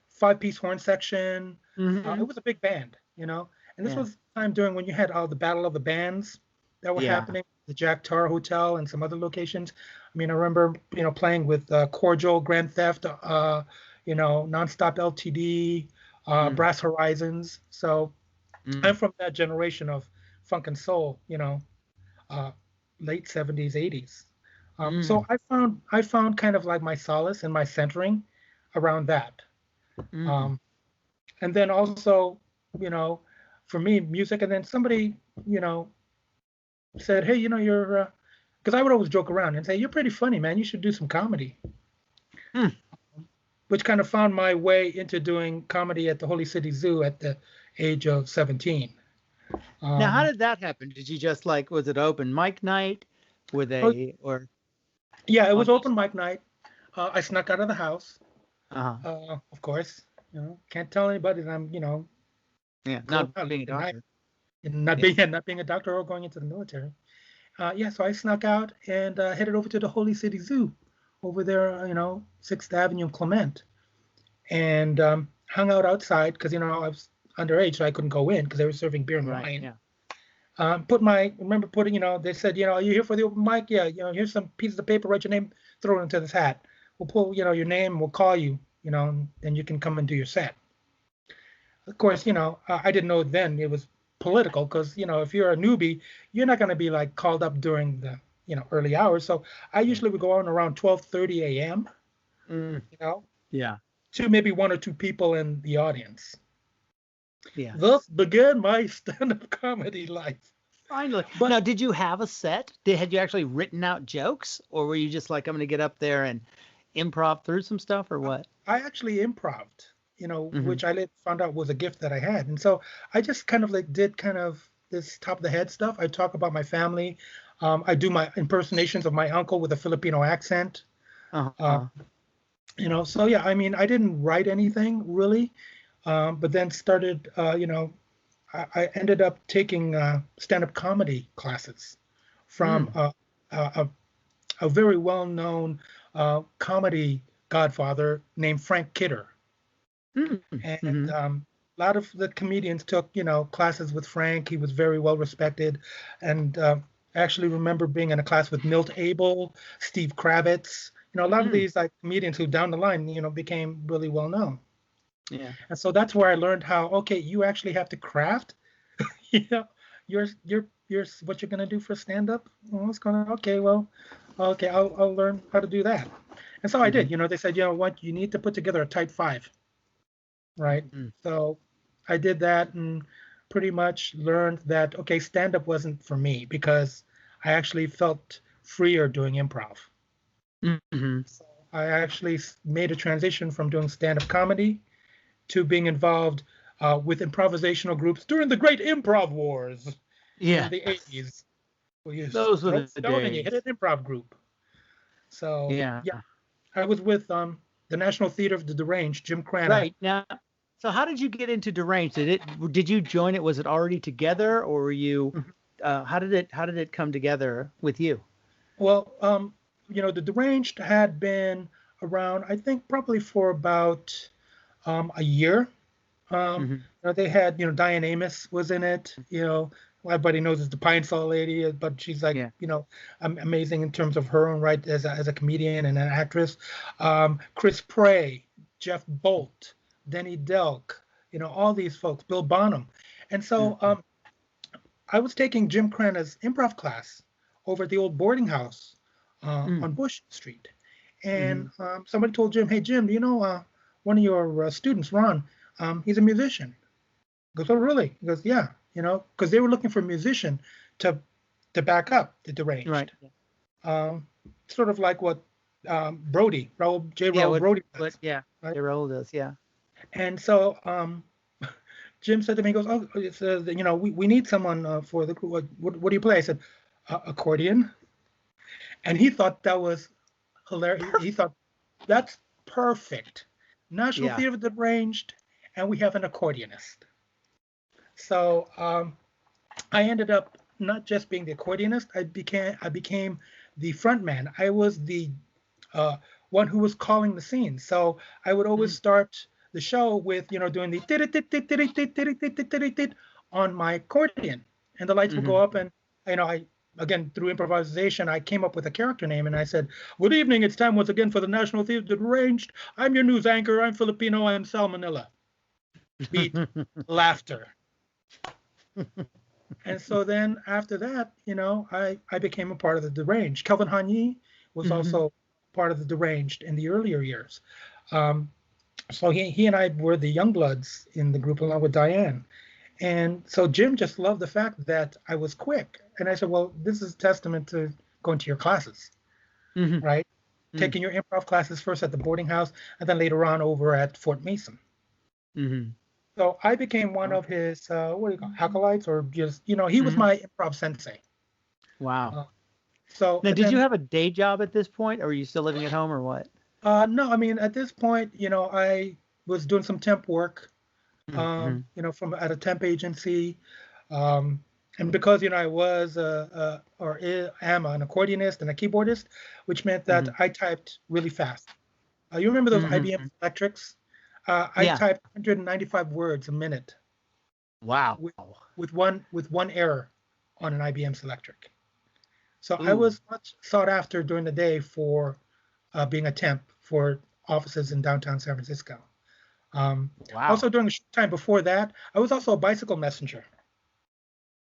5-piece horn section. Mm-hmm. It was a big band, and this Yeah. was time during when you had all the Battle of the Bands that were Yeah. happening, the Jack Tar Hotel and some other locations. I mean, I remember playing with Cordial, Grand Theft, Nonstop LTD, Mm. Brass Horizons. So I'm Mm. from that generation of funk and soul, uh, late 70s, 80s. So Mm. I found kind of like my solace and my centering around that. Mm. Um, and then also, you know, for me, music. And then somebody, you know, said, "Hey, you're," because I would always joke around and say, "You're pretty funny, man. You should do some comedy," Mm. which kind of found my way into doing comedy at the Holy City Zoo at the age of 17. Now, how Um, did that happen? Did you just like, was it open mic night? Were oh, they, or yeah, it was audition? open mic night. I snuck out of the house, Uh-huh. of course. Can't tell anybody that I'm, Yeah. going Not out late being a at night doctor. and not Yeah. being not being a doctor or going into the military. Yeah, so I snuck out and headed over to the Holy City Zoo over there, 6th Avenue and Clement, and hung out outside because, I was underage, so I couldn't go in because they were serving beer and Right. wine. Yeah. Remember putting, they said, are you here for the open mic? Yeah, here's some pieces of paper, write your name, throw it into this hat. We'll pull, your name, we'll call you, and you can come and do your set. Of course, I didn't know then it was political because, if you're a newbie, you're not going to be like called up during the, early hours. So I usually would go on around 12:30 a.m., Mm. you know, Yeah. to maybe one or two people in the audience. Yeah. Thus began my stand-up comedy life. Finally. But Now, did you have a set? Had you actually written out jokes, or were you just like, I'm going to get up there and improv through some stuff, or what? I actually improved, Mm-hmm. which I later found out was a gift that I had. And so I just kind of like did kind of this top of the head stuff. I talk about my family. I do my impersonations of my uncle with a Filipino accent. Uh, Uh-huh. so yeah, I mean, I didn't write anything really, but then started, I ended up taking stand-up comedy classes from Mm. a, a very well-known comedy godfather named Frank Kidder. And Mm-hmm. a lot of the comedians took, classes with Frank. He was very well respected. And I actually remember being in a class with Milt Abel, Steve Kravitz, a lot of Mm. these like comedians who down the line, became really well known. Yeah. And so that's where I learned how, okay, you actually have to craft, you know, your what you're gonna do for stand up. Well, it's gonna okay, well, okay, I'll learn how to do that. And so I Mm-hmm. did. They said, what, you need to put together a tight five, right? Mm-hmm. So I did that and pretty much learned that okay, stand up wasn't for me because I actually felt freer doing improv. Mm-hmm. So I actually made a transition from doing stand up comedy to being involved with improvisational groups during the Great Improv Wars in Yeah. the 80s. Where you Those were throw a the stone and you hit days. an improv group. So Yeah. yeah, I was with the National Theater of the Deranged, Jim Crenna. Right. Now, so how did you get into Deranged? Did you join it? Was it already together, or were you how did it come together with you? Well, the Deranged had been around, I think, probably for about a year. Mm-hmm. They had, Diane Amos was in it. Everybody knows it's the Pine Sol lady, but she's like, Yeah. amazing in terms of her own right as a comedian and an actress. Chris Prey, Jeff Bolt, Denny Delk, all these folks, Bill Bonham. And so Mm-hmm. I was taking Jim Crenna's improv class over at the old boarding house Mm-hmm. on Bush Street. Mm-hmm. And somebody told Jim, hey, Jim, do you know one of your students, Ron? He's a musician. He goes, oh, really? He goes, yeah, because they were looking for a musician to back up the Right. Deranged. Um, Sort of like what Yeah. Raoul What? Brody What? does, Yeah. right? Your role does. Yeah. And so Jim said to me, he goes, oh, it's, we need someone for the group. What do you play? I said, accordion. And he thought that was hilarious. He thought, that's perfect. National Yeah. Theater of the Deranged, and we have an accordionist. So I ended up not just being the accordionist. I became the front man. I was the uh, one who was calling the scenes. So I would always Mm. start the show with doing the on my accordion, and the lights will go Mm-hmm. up, and I again through improvisation I came up with a character name, and I said, "Good evening. It's time once again for the National Theater Deranged. I'm your news anchor. I'm Filipino. I'm salmonella." Beat laughter. And so then after that, I became a part of the Deranged. Kelvin Hanyi was Mm-hmm. also part of the Deranged in the earlier years. Um, so he and I were the young bloods in the group along with Diane. And so Jim just loved the fact that I was quick. And I said, well, this is a testament to going to your classes, Mm-hmm. right? Mm-hmm. Taking your improv classes first at the boarding house and then later on over at Fort Mason. Mm-hmm. So I became one of his, what do you call it, acolytes, or just, he was Mm-hmm. my improv sensei. Wow. Uh, so, Now, and did you then, have a day job at this point, or are you still living at home, or what? no, I mean, at this point, I was doing some temp work, Mm-hmm. from at a temp agency. Um, And because I was am an accordionist and a keyboardist, which meant that Mm-hmm. I typed really fast. You remember those IBM Mm-hmm. Electrics? I Yeah. typed 195 words a minute Wow. with with one error on an IBM Selectric. So I Ooh. was much sought after during the day for being a temp for offices in downtown San Francisco. Wow. Also, during a short time before that, I was also a bicycle messenger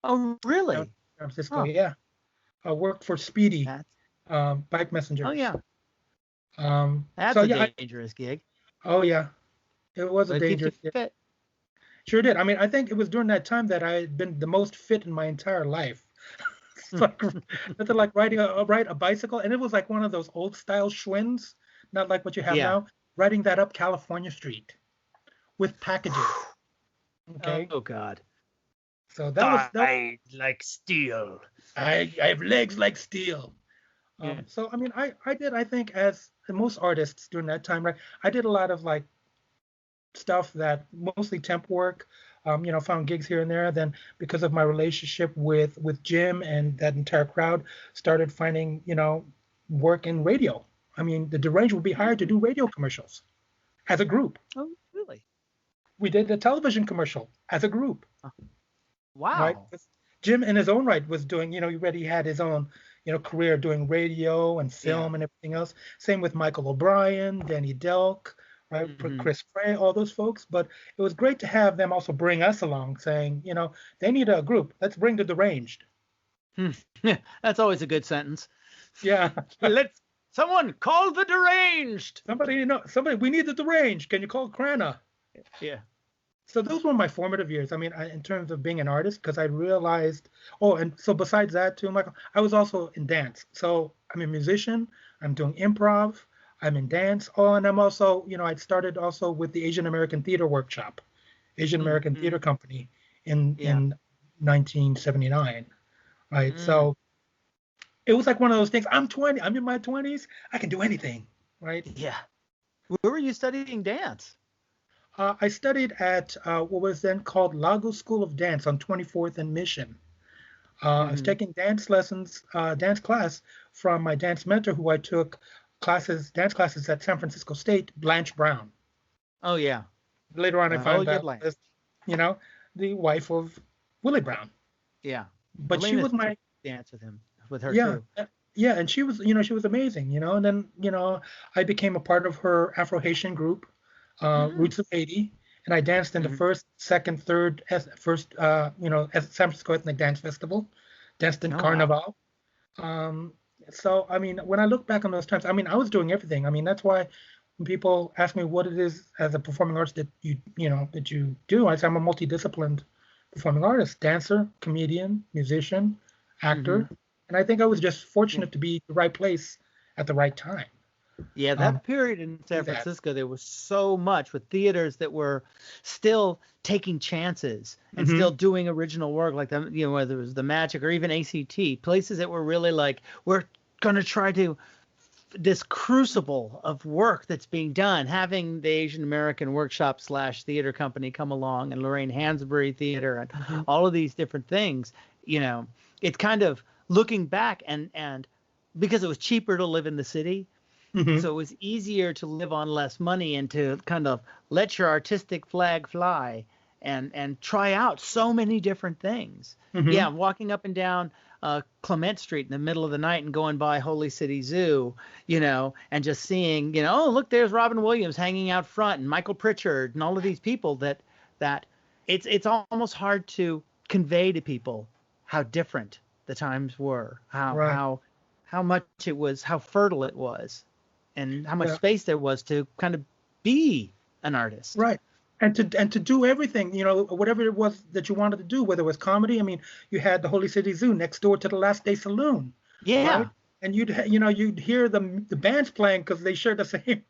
Oh, down in really? San Francisco. Huh. Yeah, I worked for Speedy That's. bike Oh, messengers. yeah. So That's a yeah, dangerous gig, oh yeah, it was a but it keeps you dangerous. Yeah, fit. sure did. I mean, I think it was during that time that I had been the most fit in my entire life. It's like nothing like ride a bicycle, and it was like one of those old style Schwinn's, not like what you have Yeah. now. Riding that up California Street with packages. Okay, Oh, God. so that was Died like steel. I have legs like steel. Yeah. So I mean, I did, I think, as most artists during that time, right? I did a lot of like stuff that mostly temp work. Found gigs here and there. Then because of my relationship with Jim and that entire crowd, started finding work in radio. I mean, the Deranged would be hired to Mm. do radio commercials as a group. Oh, really? We did a television commercial as a group, Oh, right? wow. 'Cause Jim, in his own right, was doing, he already had his own, career doing radio and Yeah. film and everything else. Same with Michael O'Brien, Danny Delk, right? Hmm. Chris Frey, all those folks. But it was great to have them also bring us along, saying, they need a group. Let's bring the Deranged. That's always a good sentence. Yeah. Let's someone call the deranged. Somebody, we need the Deranged. Can you call Crana? Yeah. So those were my formative years. I mean, in terms of being an artist, because I realized. Oh, and so besides that too, Michael, I was also in dance. So I'm a musician. I'm doing improv. I'm in dance. Oh, and I'm also, I started also with the Asian American Theater Workshop, Asian American Hmm. Theater Company in Yeah. in 1979. Right. Mm. So it was like one of those things. I'm 20. I'm in my 20s. I can do anything. Right. Yeah. Where were you studying dance? I studied at what was then called Lago School of Dance on 24th and Mission. I was Hmm. taking dance lessons, dance class from my dance mentor, who I took dance classes at San Francisco State, Blanche Brown. Oh, yeah. Later on, I Oh, found yeah, out Blanche. was, the wife of Willie Brown. Yeah. But she Elena was my, danced with her yeah, too. yeah, and she was amazing, and then, I became a part of her Afro-Haitian group, Mm. Roots of Haiti, and I danced in the Hmm. first, second, third, first, as San Francisco Ethnic Dance Festival, danced in Oh, wow. Carnival. Um, so I mean, when I look back on those times, I mean, I was doing everything. I mean, that's why when people ask me what it is as a performing artist that that you do, I say I'm a multidisciplined performing artist, dancer, comedian, musician, Hmm. actor, and I think I was just Yeah. fortunate to be at the right place at the right time. Yeah, Um, that period in do San that. Francisco, there was so much with theaters that were still taking chances and Hmm. still doing original work, like whether it was the Magic or even ACT, places that were really like, we're going to try to this crucible of work that's being done, having the Asian American Workshop / Theater Company come along and Lorraine Hansberry Theater and Hmm. all of these different things, it's kind of looking back and because it was cheaper to live in the city, Hmm. so it was easier to live on less money and to kind of let your artistic flag fly and try out so many different things. Hmm. Yeah, walking up and down Clement Street in the middle of the night and going by Holy City Zoo, and just seeing, oh, look, there's Robin Williams hanging out front and Michael Pritchard and all of these people that it's almost hard to convey to people how different the times were, Right. how much it was, how fertile it was, and how much Yeah. space there was to kind of be an artist. Right. And to do everything, whatever it was that you wanted to do, whether it was comedy. I mean, you had the Holy City Zoo next door to the Last Day Saloon, right? Yeah. And you'd hear the bands playing because they shared the same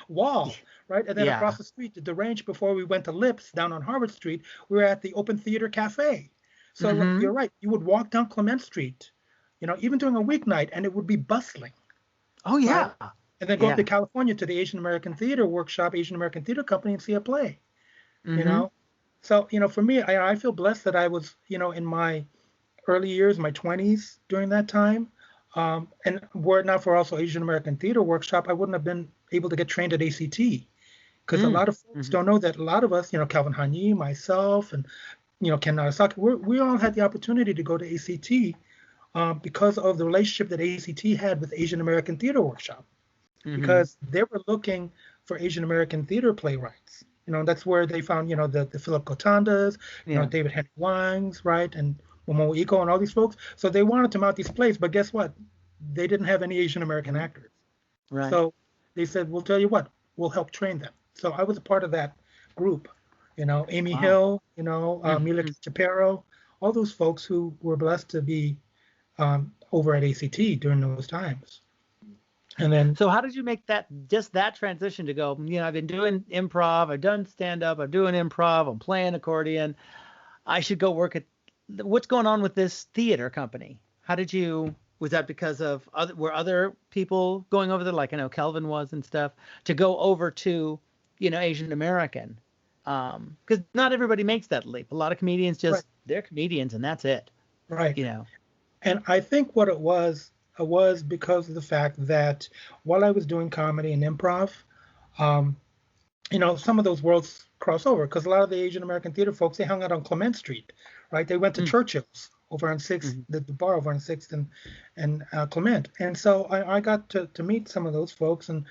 wall, right? And then Yeah. across the street, the range before we went to Lips down on Harvard Street, we were at the Open Theater Cafe. So Hmm. you're right. You would walk down Clement Street, even during a weeknight, and it would be bustling, Oh, right? yeah. And then go up to Yeah. California to the Asian American Theater Workshop, Asian American Theater Company, and see a play you Hmm. know so for me, I feel blessed that I was in my early years, my 20s during that time. And were it not for also Asian American Theater Workshop, I wouldn't have been able to get trained at ACT. Because a lot of folks don't know that a lot of us, Calvin Hanyi, myself, and Ken Nagasaki, we all had the opportunity to go to ACT because of the relationship that ACT had with Asian American Theater Workshop, because they were looking for Asian American theater playwrights. That's where they found, the Philip Kotandas, David Henry Wangs, right, and Momo Iko and all these folks. So they wanted to mount these plays, but guess what? They didn't have any Asian American actors. Right. So they said, we'll tell you what, we'll help train them. So I was a part of that group. Amy Hill, Mila Chapero, all those folks who were blessed to be over at ACT during those times. And then, so how did you make that transition to go, I've been doing improv, I've done stand-up, I'm doing improv, I'm playing accordion, I should go work at, what's going on with this theater company? How did you, was that because of were other people going over there, like I know Kelvin was and stuff, to go over to, Asian American? Because not everybody makes that leap. A lot of comedians just, they're comedians and that's it. Right. And I think what it was because of the fact that while I was doing comedy and improv, some of those worlds cross over, because a lot of the Asian American theater folks, they hung out on Clement Street, right? They went to Churchill's over on 6th, the bar over on 6th and Clement. And so I got to meet some of those folks and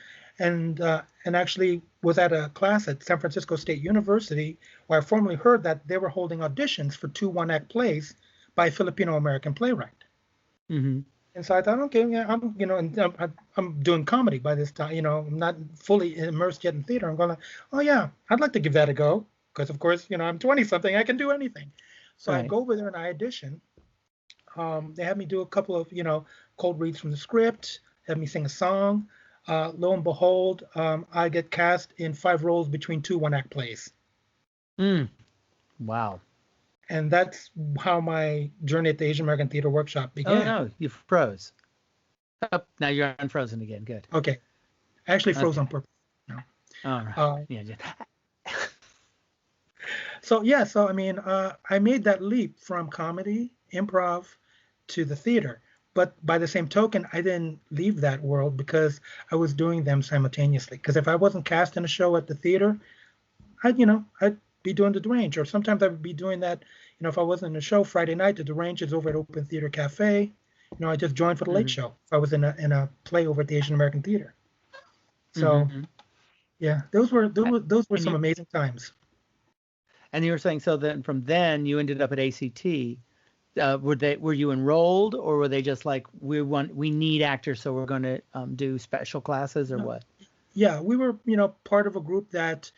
actually was at a class at San Francisco State University where I formerly heard that they were holding auditions for 2 one-act plays by a Filipino-American playwright. And so I thought, okay, I'm doing comedy by this time. I'm not fully immersed yet in theater. I'm going, oh yeah, I'd like to give that a go, because of course, I'm 20-something, I can do anything. So I go over there and I audition. They had me do a couple of, cold reads from the script, had me sing a song. Lo and behold, I get cast in 5 roles between 2 one-act plays. Wow. And that's how my journey at the Asian American Theater Workshop began. Oh, no, you froze. Oh, now you're unfrozen again. Good. Okay. I actually froze on purpose. No. All right. So I mean, I made that leap from comedy, improv, to the theater. But by the same token, I didn't leave that world because I was doing them simultaneously. Because if I wasn't cast in a show at the theater, I'd be doing the Derange, or sometimes I would be doing that. If I wasn't in a show Friday night, the Derange is over at Open Theater Cafe. I just joined for the late show. If I was in a play over at the Asian American Theater. So, yeah, those were some amazing times. And you were saying, so then from then you ended up at ACT. Were you enrolled, or were they just like, we need actors, so we're going to do special classes, or what? Yeah, we were part of a group that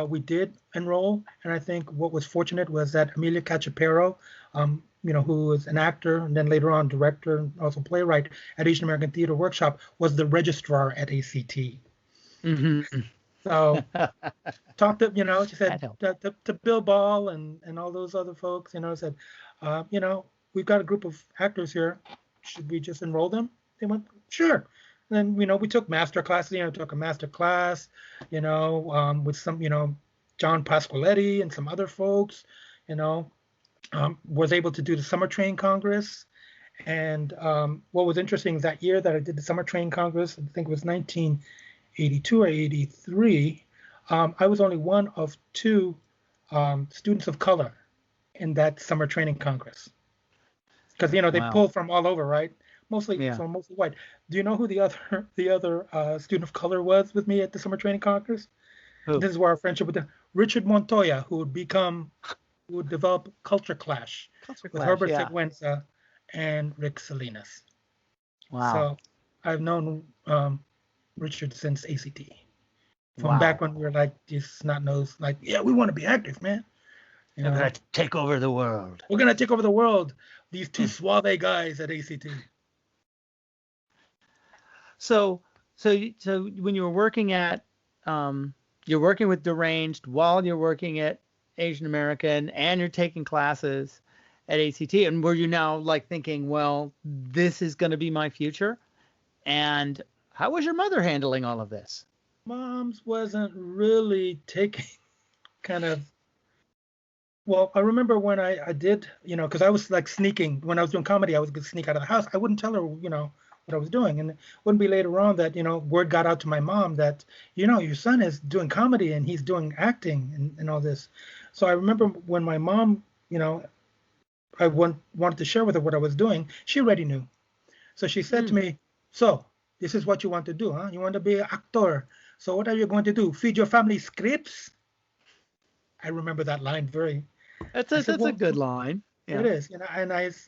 we did enroll, and I think what was fortunate was that Amelia Cachapero, who was an actor and then later on director and also playwright at Asian American Theater Workshop, was the registrar at ACT. So talked to, she said to Bill Ball and all those other folks, said, we've got a group of actors here. Should we just enroll them? They went, sure. And then, we took master classes, took a master class, with some, John Pasqualetti and some other folks, was able to do the Summer Train Congress. And what was interesting is that year that I did the Summer Train Congress, I think it was 1982 or 83, I was only one of 2 students of color in that Summer Training Congress. Because, they pull from all over, right? Mostly white. Do you know who the other student of color was with me at the Summer Training Congress? Who? This is where our friendship with Richard Montoya, who would develop Culture Clash with Herbert Seguenza and Rick Salinas. Wow. So I've known Richard since ACT. From back when we were like these snot-nosed, like, yeah, we want to be actors, man. We're going to take over the world. We're going to take over the world. These 2 suave guys at ACT. So when you were working at, you're working with Deranged while you're working at Asian American, and you're taking classes at ACT, and were you now like thinking, well, this is going to be my future? And how was your mother handling all of this? Mom's wasn't really taking kind of Well, I remember when I did, because I was like sneaking when I was doing comedy. I was gonna sneak out of the house. I wouldn't tell her, what I was doing, and it wouldn't be later on that word got out to my mom that your son is doing comedy and he's doing acting and all this. So I remember when my mom, I wanted to share with her what I was doing. She already knew. So she said to me, "So this is what you want to do, huh? You want to be an actor. So what are you going to do? Feed your family scripts?" I remember that line very. That's I a said, that's a "Well, good line. it Yeah. is,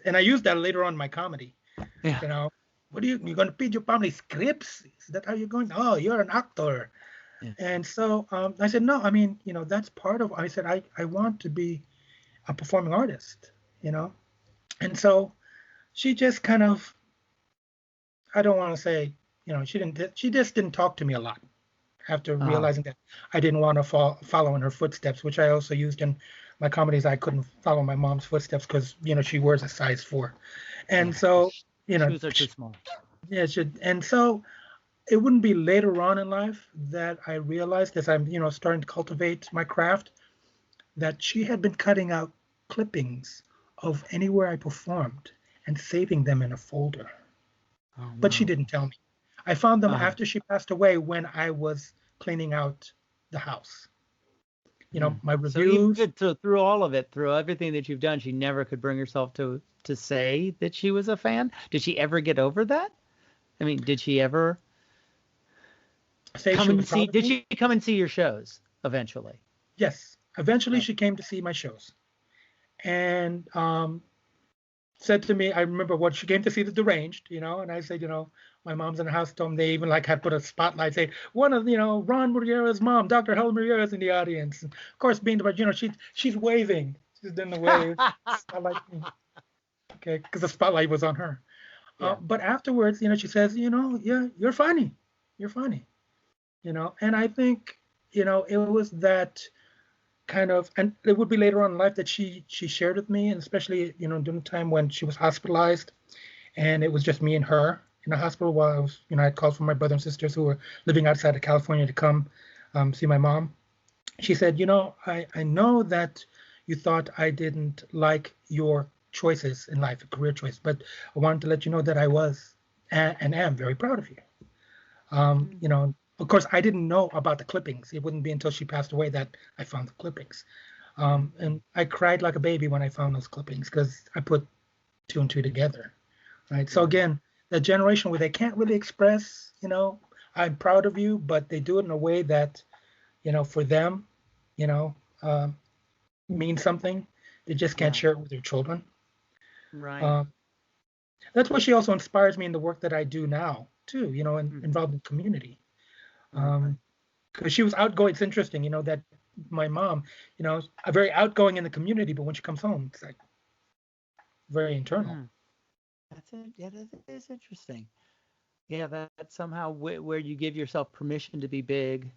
and I used that later on in my comedy. Yeah. What are you going to feed your family scripts? Is that how you're going? Oh, you're an actor." Yeah. And so I said, "No, I mean, that's part of." I said, "I want to be a performing artist, you know." And so she just kind of, I don't want to say, she just didn't talk to me a lot after Uh-huh. realizing that I didn't want to follow in her footsteps, which I also used in my comedies. I couldn't follow my mom's footsteps because she wears a size 4, and Yeah. so Shoes are too small. yeah, and so it wouldn't be later on in life that I realized, as I'm starting to cultivate my craft, that she had been cutting out clippings of anywhere I performed and saving them in a folder. Oh But she wow. didn't tell me. I found them Uh-huh. after she passed away when I was cleaning out the house. My So reviews. even through all of it, through everything that you've done, she never could bring herself to say that she was a fan. Did she ever get over that? I mean, did she ever Say come she and was see? proud of Did me. she come and see your shows eventually? Yes. Eventually, Oh, she came to see my shows and said to me, I remember what she came to see the Deranged, and I said, my mom's in the house. Told them they even like had put a spotlight, say one of Ron Muriera's mom, Dr. Helen Muriera's in the audience. And of course, being the she's waving, she's doing the wave. I like, okay, because the spotlight was on her. yeah. But afterwards, she says, yeah, you're funny, you're funny, and I think, it was that kind of, and it would be later on in life that she shared with me, and especially, during the time when she was hospitalized, and it was just me and her in the hospital while I was, I had calls from my brother and sisters who were living outside of California to come see my mom. She said, I know that you thought I didn't like your choices in life, a career choice, but I wanted to let you know that I was and am very proud of you. Mm. Of course, I didn't know about the clippings. It wouldn't be until she passed away that I found the clippings. Mm. And I cried like a baby when I found those clippings because I put two and two together. Right. So Yeah. again, that generation where they can't really express, I'm proud of you, but they do it in a way that, for them, you know, um, means something. They just can't Yeah. share it with their children. Right. Um, that's why she also inspires me in the work that I do now, too, Mm. involved in community. Right. Because she was outgoing. It's interesting, that my mom, very outgoing in the community, but when she comes home, it's like very internal. Mm. That's it. Yeah, that is interesting. Yeah, that's somehow where you give yourself permission to be big,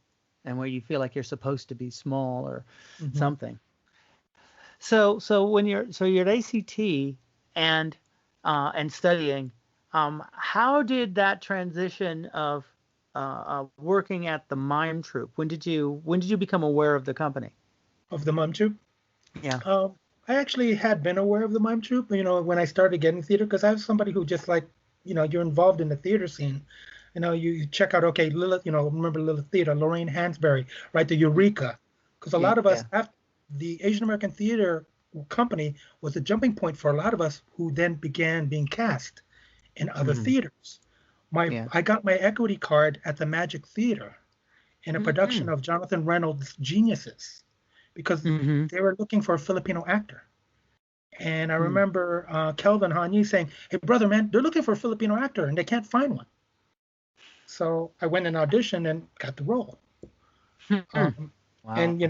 and where you feel like you're supposed to be small or Hmm. something. So when you're at ACT and studying, how did that transition of working at the Mime Troupe? When did you become aware of the company? Of the Mime Troupe. Yeah. I actually had been aware of the Mime Troupe, when I started getting theater, because I was somebody who just like, you're involved in the theater scene. You check out, okay, Lilith, remember Lilith Theater, Lorraine Hansberry, right, the Eureka. Because a lot of us, Yeah. after the Asian American Theater Company was a jumping point for a lot of us who then began being cast in other Hmm. theaters. Yeah. I got my equity card at the Magic Theater in a production Mm-hmm. of Jonathan Reynolds' Geniuses because Mm-hmm. they were looking for a Filipino actor. And I Mm. remember Kelvin Hanyi saying, "Hey, brother, man, they're looking for a Filipino actor and they can't find one." So I went and auditioned and got the role. Um, Wow. and,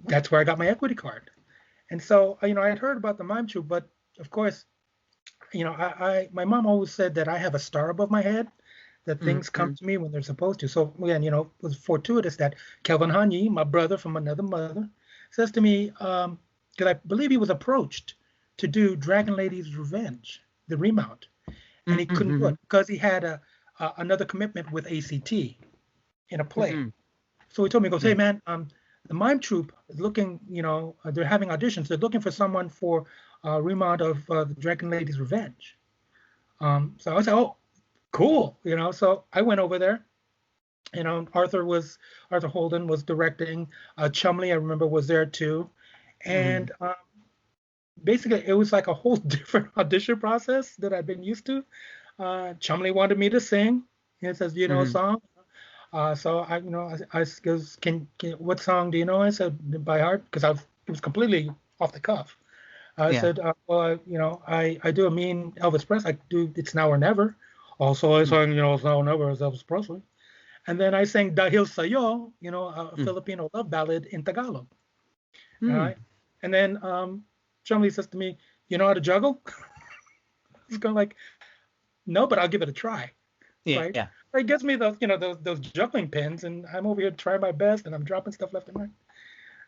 that's where I got my equity card. And so, I had heard about the Mime Troupe, but of course, my mom always said that I have a star above my head, that things come Mm-hmm. to me when they're supposed to. So again, it was fortuitous that Kelvin Hanyi, my brother from another mother, says to me, because I believe he was approached to do Dragon Lady's Revenge, the remount, and he couldn't do Mm-hmm. it because he had another commitment with ACT in a play. Mm-hmm. So he told me, he goes, "Hey Yeah. man, the mime troupe is looking, they're having auditions. They're looking for someone for remount of the Dragon Lady's Revenge. So I was like, oh, cool, So I went over there. Arthur Holden was directing. Chumley, I remember, was there too, and basically it was like a whole different audition process that I've been used to. Chumley wanted me to sing. He says, "Do you know a song?" So I goes, "Can what song do you know?" I said, "By heart," because it was completely off the cuff. I said, "Well, I do a mean Elvis Presley. I do It's Now or Never." Also, I sang, It's Now or Never as Elvis Presley. And then I sang Dahil Sa'yo, a Filipino love ballad in Tagalog. Right? And then Chumley says to me, "You know how to juggle?" It's kind of like, "No, but I'll give it a try." Right? Yeah. He gives me those juggling pins, and I'm over here trying my best, and I'm dropping stuff left and right.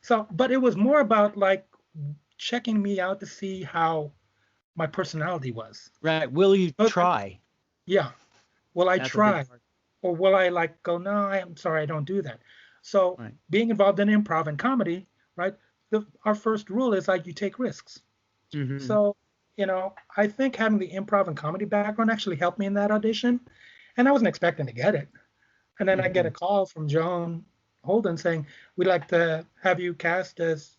So, but it was more about like checking me out to see how my personality was. Right. Will you try? Yeah. Will I try? Or will I like go, no, I'm sorry, I don't do that. So being involved in improv and comedy, right? Our first rule is like you take risks. So, I think having the improv and comedy background actually helped me in that audition. And I wasn't expecting to get it. And then I get a call from Joan Holden saying, "We'd like to have you cast as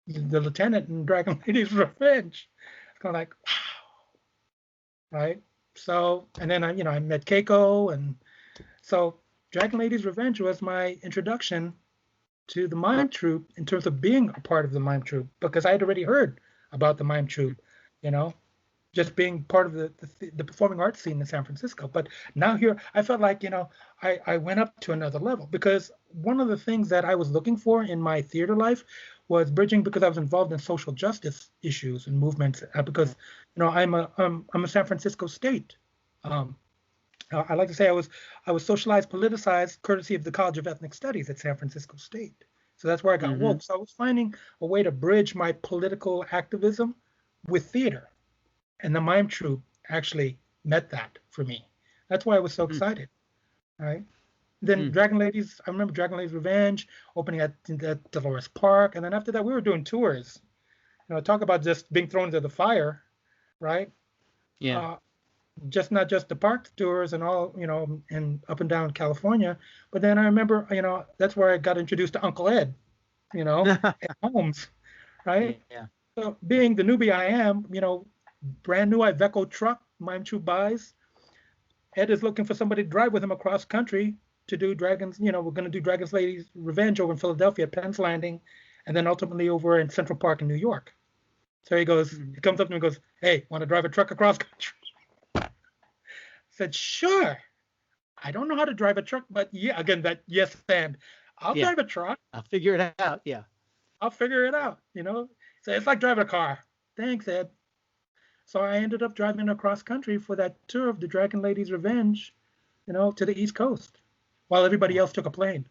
the lieutenant in Dragon Lady's Revenge." It's kind of like, wow. Right? So, and then I met Keiko, and so Dragon Lady's Revenge was my introduction to the mime troupe in terms of being a part of the mime troupe, because I had already heard about the mime troupe, just being part of the performing arts scene in San Francisco. But now here, I felt like, I went up to another level, because one of the things that I was looking for in my theater life was bridging, because I was involved in social justice issues and movements, because, I'm a San Francisco State. I like to say I was socialized, politicized, courtesy of the College of Ethnic Studies at San Francisco State. So that's where I got woke. So I was finding a way to bridge my political activism with theater. And the mime troupe actually met that for me. That's why I was so excited. Right. Then Dragon Ladies, I remember Dragon Ladies Revenge opening at Dolores Park. And then after that, we were doing tours. Talk about just being thrown into the fire, right? Yeah. Not just the park tours and all, and up and down California. But then I remember, that's where I got introduced to Uncle Ed, at Holmes, right? Yeah. So being the newbie I am, brand new Iveco truck, mime troupe buys. Ed is looking for somebody to drive with him across country to do Dragons. We're going to do Dragons Ladies Revenge over in Philadelphia at Penn's Landing, and then ultimately over in Central Park in New York. So he goes, he comes up to me and goes, "Hey, want to drive a truck across country?" I said, "Sure. I don't know how to drive a truck, but yeah, again, that yes and. I'll drive a truck. I'll figure it out. Yeah. I'll figure it out, So it's like driving a car. Thanks, Ed. So I ended up driving across country for that tour of the Dragon Lady's Revenge, to the East Coast, while everybody else took a plane.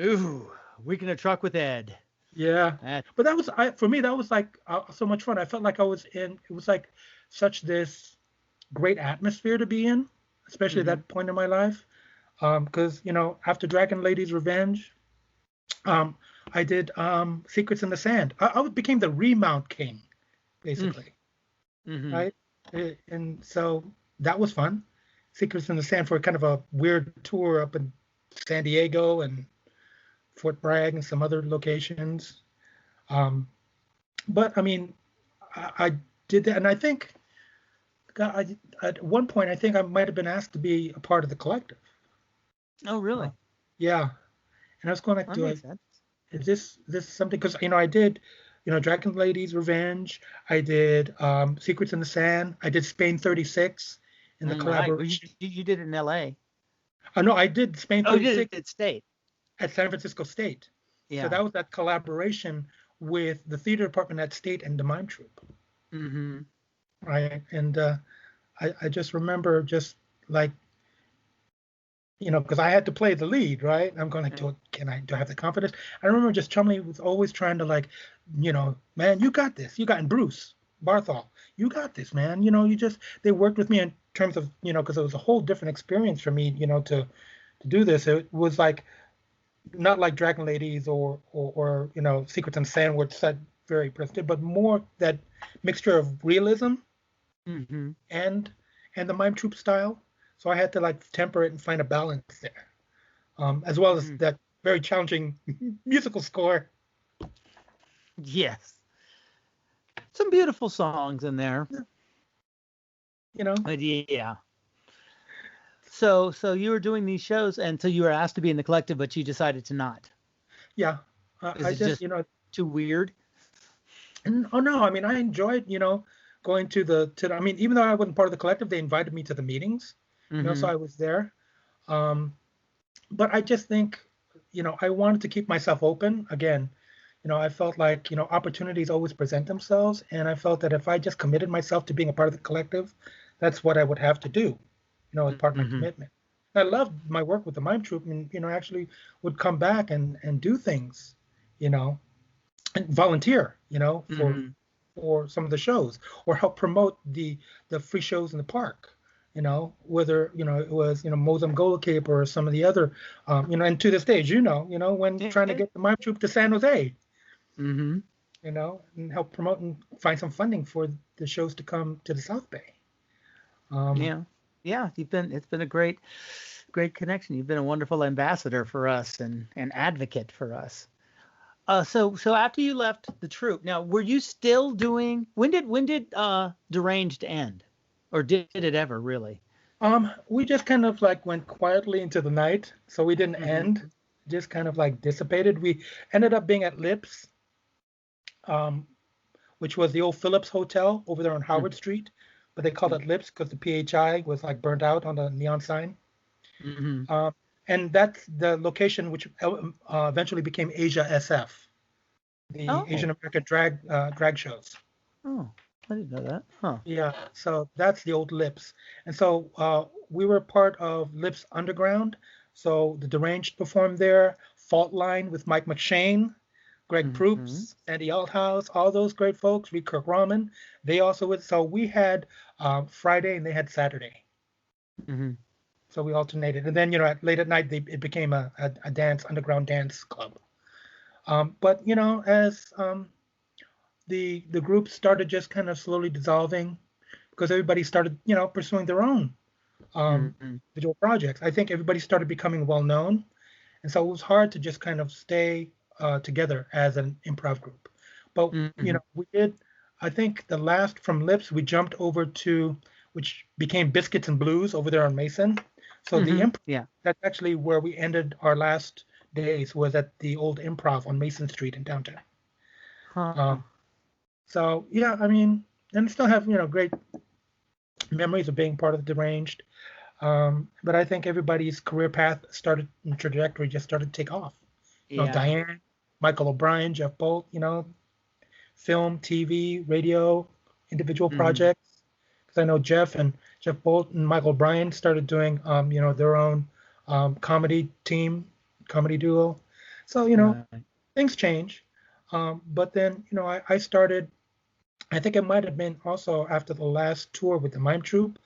Ooh, week in a truck with Ed. Yeah, but that was for me. That was like so much fun. I felt like I was in. It was like such this great atmosphere to be in, especially at that point in my life. Because after Dragon Lady's Revenge, I did Secrets in the Sand. I became the remount king, basically, right? And so that was fun. Secrets in the Sand for kind of a weird tour up in San Diego and Fort Bragg and some other locations. But I mean, I did that, and I think at one point I think I might have been asked to be a part of the collective. Oh, really? Yeah. And I was going like, is this something? Because I did, Dragon Lady's Revenge. I did Secrets in the Sand. I did Spain 36 in the collaboration. Well, you did it in L.A. No, I did Spain 36. You did it at State. At San Francisco State. Yeah. So that was that collaboration with the theater department at State and the Mime Troupe. Right. And I just remember just like, because I had to play the lead, right? I'm going like, do I have the confidence? I remember just Chumley was always trying to like, man, you got this. And Bruce Barthol, you got this, man. They worked with me in terms of, because it was a whole different experience for me, to to do this. It was like not like Dragon Ladies or Secrets and Sand, which said very present, but more that mixture of realism and the mime troupe style. So I had to like temper it and find a balance there, as well as that very challenging musical score. Yes, some beautiful songs in there. But yeah. So you were doing these shows, and so you were asked to be in the collective, but you decided to not. Yeah, I just too weird. Oh no, I mean I enjoyed going to I mean, even though I wasn't part of the collective, they invited me to the meetings, so I was there. But I just think, I wanted to keep myself open. Again, I felt like, opportunities always present themselves. And I felt that if I just committed myself to being a part of the collective, that's what I would have to do, as part of my commitment. And I loved my work with the Mime Troupe and, actually would come back and do things, and volunteer, for some of the shows or help promote the free shows in the park. Whether, it was, Mozambique Cape or some of the other, and to this day, when trying to get the Mime Troupe to San Jose, and help promote and find some funding for the shows to come to the South Bay. Yeah, it's been a great connection. You've been a wonderful ambassador for us and an advocate for us. So after you left the troupe, now were you still doing? When did Deranged end, or did it ever really? We just kind of like went quietly into the night, so we didn't end. Just kind of like dissipated. We ended up being at Lips, which was the old Phillips Hotel over there on Howard Street, but they called it Lips because the PHI was like burned out on the neon sign. And that's the location which eventually became Asia SF, the Asian American drag shows. Oh, I didn't know that. Huh. Yeah, so that's the old Lips. And so we were part of Lips Underground. So the Deranged performed there, Fault Line with Mike McShane, Greg Proops, Sandy Althouse, all those great folks, Reed Kirk-Raman. They also would. So we had Friday and they had Saturday. So we alternated, and then late at night it became a underground dance club. But as the group started just kind of slowly dissolving, because everybody started pursuing their own individual projects. I think everybody started becoming well known, and so it was hard to just kind of stay together as an improv group. But we did. I think the last from Lips we jumped over to, which became Biscuits and Blues over there on Mason. So the improv, that's actually where we ended our last days, was at the old Improv on Mason Street in downtown. So yeah, I mean, and still have great memories of being part of the Deranged. But I think everybody's career path and trajectory just started to take off. Diane, Michael O'Brien, Jeff Bolt, film, TV, radio, individual projects. Because I know Jeff Bolt and Michael O'Brien started doing, their own comedy team, comedy duo. So, things change. But then, I started, I think it might have been also after the last tour with the Mime Troupe,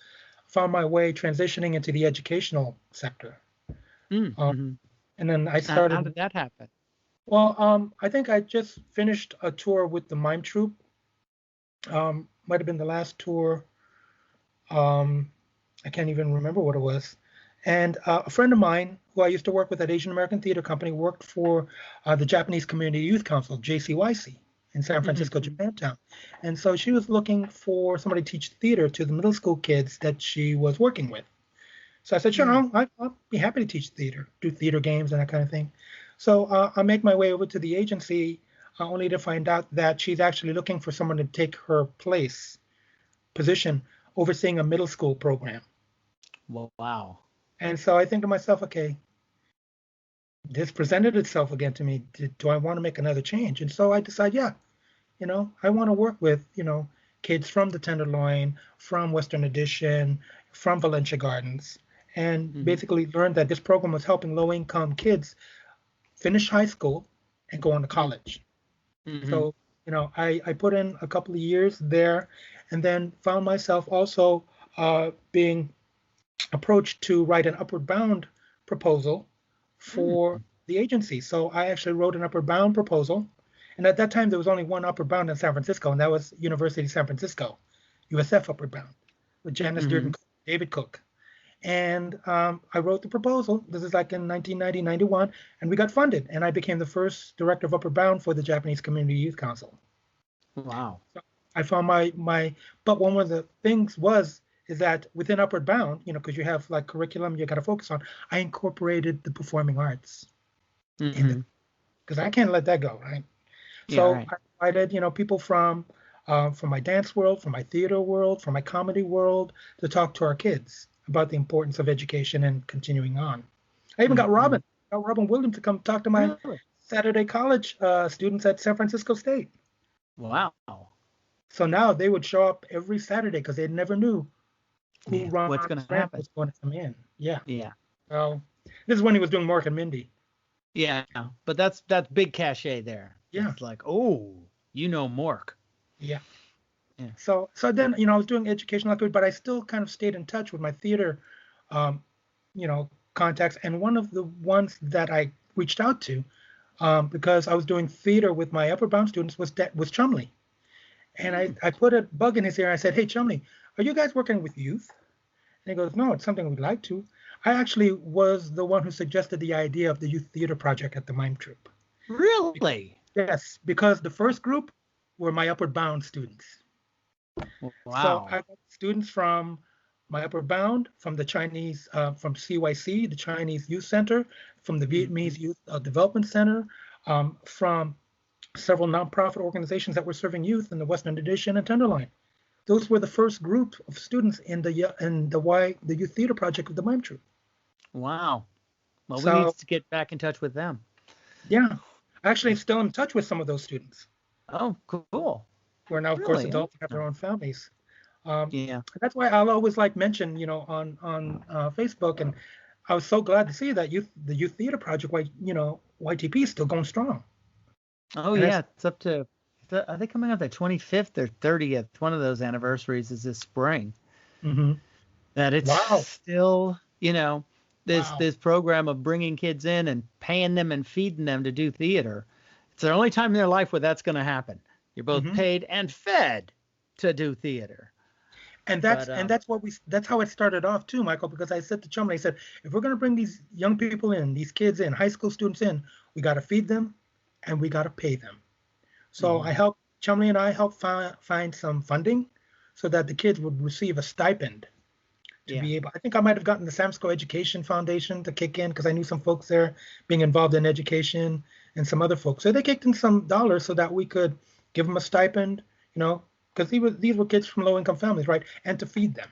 found my way transitioning into the educational sector. And then I started. How did that happen? Well, I think I just finished a tour with the Mime Troupe. Might have been the last tour. I can't even remember what it was. And a friend of mine who I used to work with at Asian American Theater Company worked for the Japanese Community Youth Council, JCYC, in San Francisco, Japantown. And so she was looking for somebody to teach theater to the middle school kids that she was working with. So I said, sure, I'll be happy to teach theater, do theater games and that kind of thing. So I make my way over to the agency only to find out that she's actually looking for someone to take her position overseeing a middle school program. Wow. And so I think to myself, okay, this presented itself again to me. Do I want to make another change? And so I decide, I want to work with, kids from the Tenderloin, from Western Addition, from Valencia Gardens, and basically learned that this program was helping low-income kids finish high school and go on to college. So, I put in a couple of years there, and then found myself also being approached to write an Upward Bound proposal for the agency. So I actually wrote an upward bound proposal. And at that time, there was only one upward bound in San Francisco, and that was University of San Francisco, USF upward bound, with Janice Durden, David Cook. And I wrote the proposal. This is like in 1990, 91, and we got funded. And I became the first director of Upward Bound for the Japanese Community Youth Council. Wow. So I found but one of the things is that within Upward Bound, because you have like curriculum you got to focus on, I incorporated the performing arts in it, because I can't let that go, right? So I invited, people from my dance world, from my theater world, from my comedy world to talk to our kids about the importance of education and continuing on. I even got Robin Williams to come talk to my Saturday college students at San Francisco State. Wow. So now they would show up every Saturday because they never knew what's going to happen. Was going to come in. Yeah. Yeah. So this is when he was doing Mork and Mindy. Yeah, but that's big cachet there. Yeah. It's like, oh, Mork. Yeah. Yeah. So then, I was doing educational activity, but I still kind of stayed in touch with my theater, contacts. And one of the ones that I reached out to, because I was doing theater with my Upward Bound students, was Chumley. And I put a bug in his ear. I said, hey, Chumley, are you guys working with youth? And he goes, no, it's something we'd like to. I actually was the one who suggested the idea of the youth theater project at the Mime Troupe. Really? Yes, because the first group were my Upward Bound students. Wow. So I got students from my Upward Bound, from the Chinese, from CYC, the Chinese Youth Center, from the Vietnamese Youth Development Center, from several nonprofit organizations that were serving youth in the Western Addition and Tenderloin. Those were the first group of students in the youth theater project of the Mime Troupe. Wow. Well, we need to get back in touch with them. Yeah. Actually, still in touch with some of those students. Oh, cool. Who are now, of course, adults and have their own families. Yeah. That's why I'll always mention, on Facebook, and I was so glad to see that the youth theater project, YTP is still going strong. Oh, and yeah, it's up to. Are they coming out the 25th or 30th? One of those anniversaries is this spring. Mm-hmm. That it's still, this program of bringing kids in and paying them and feeding them to do theater. It's the only time in their life where that's going to happen. You're both paid and fed to do theater. And that's how it started off too, Michael, because I said to Chumley, I said, if we're going to bring these young people in, these kids in, high school students in, we got to feed them and we got to pay them. So Chumley and I helped find some funding so that the kids would receive a stipend to be able. I think I might have gotten the Samsco Education Foundation to kick in because I knew some folks there being involved in education and some other folks. So they kicked in some dollars so that we could give them a stipend, because these were kids from low-income families, right? And to feed them.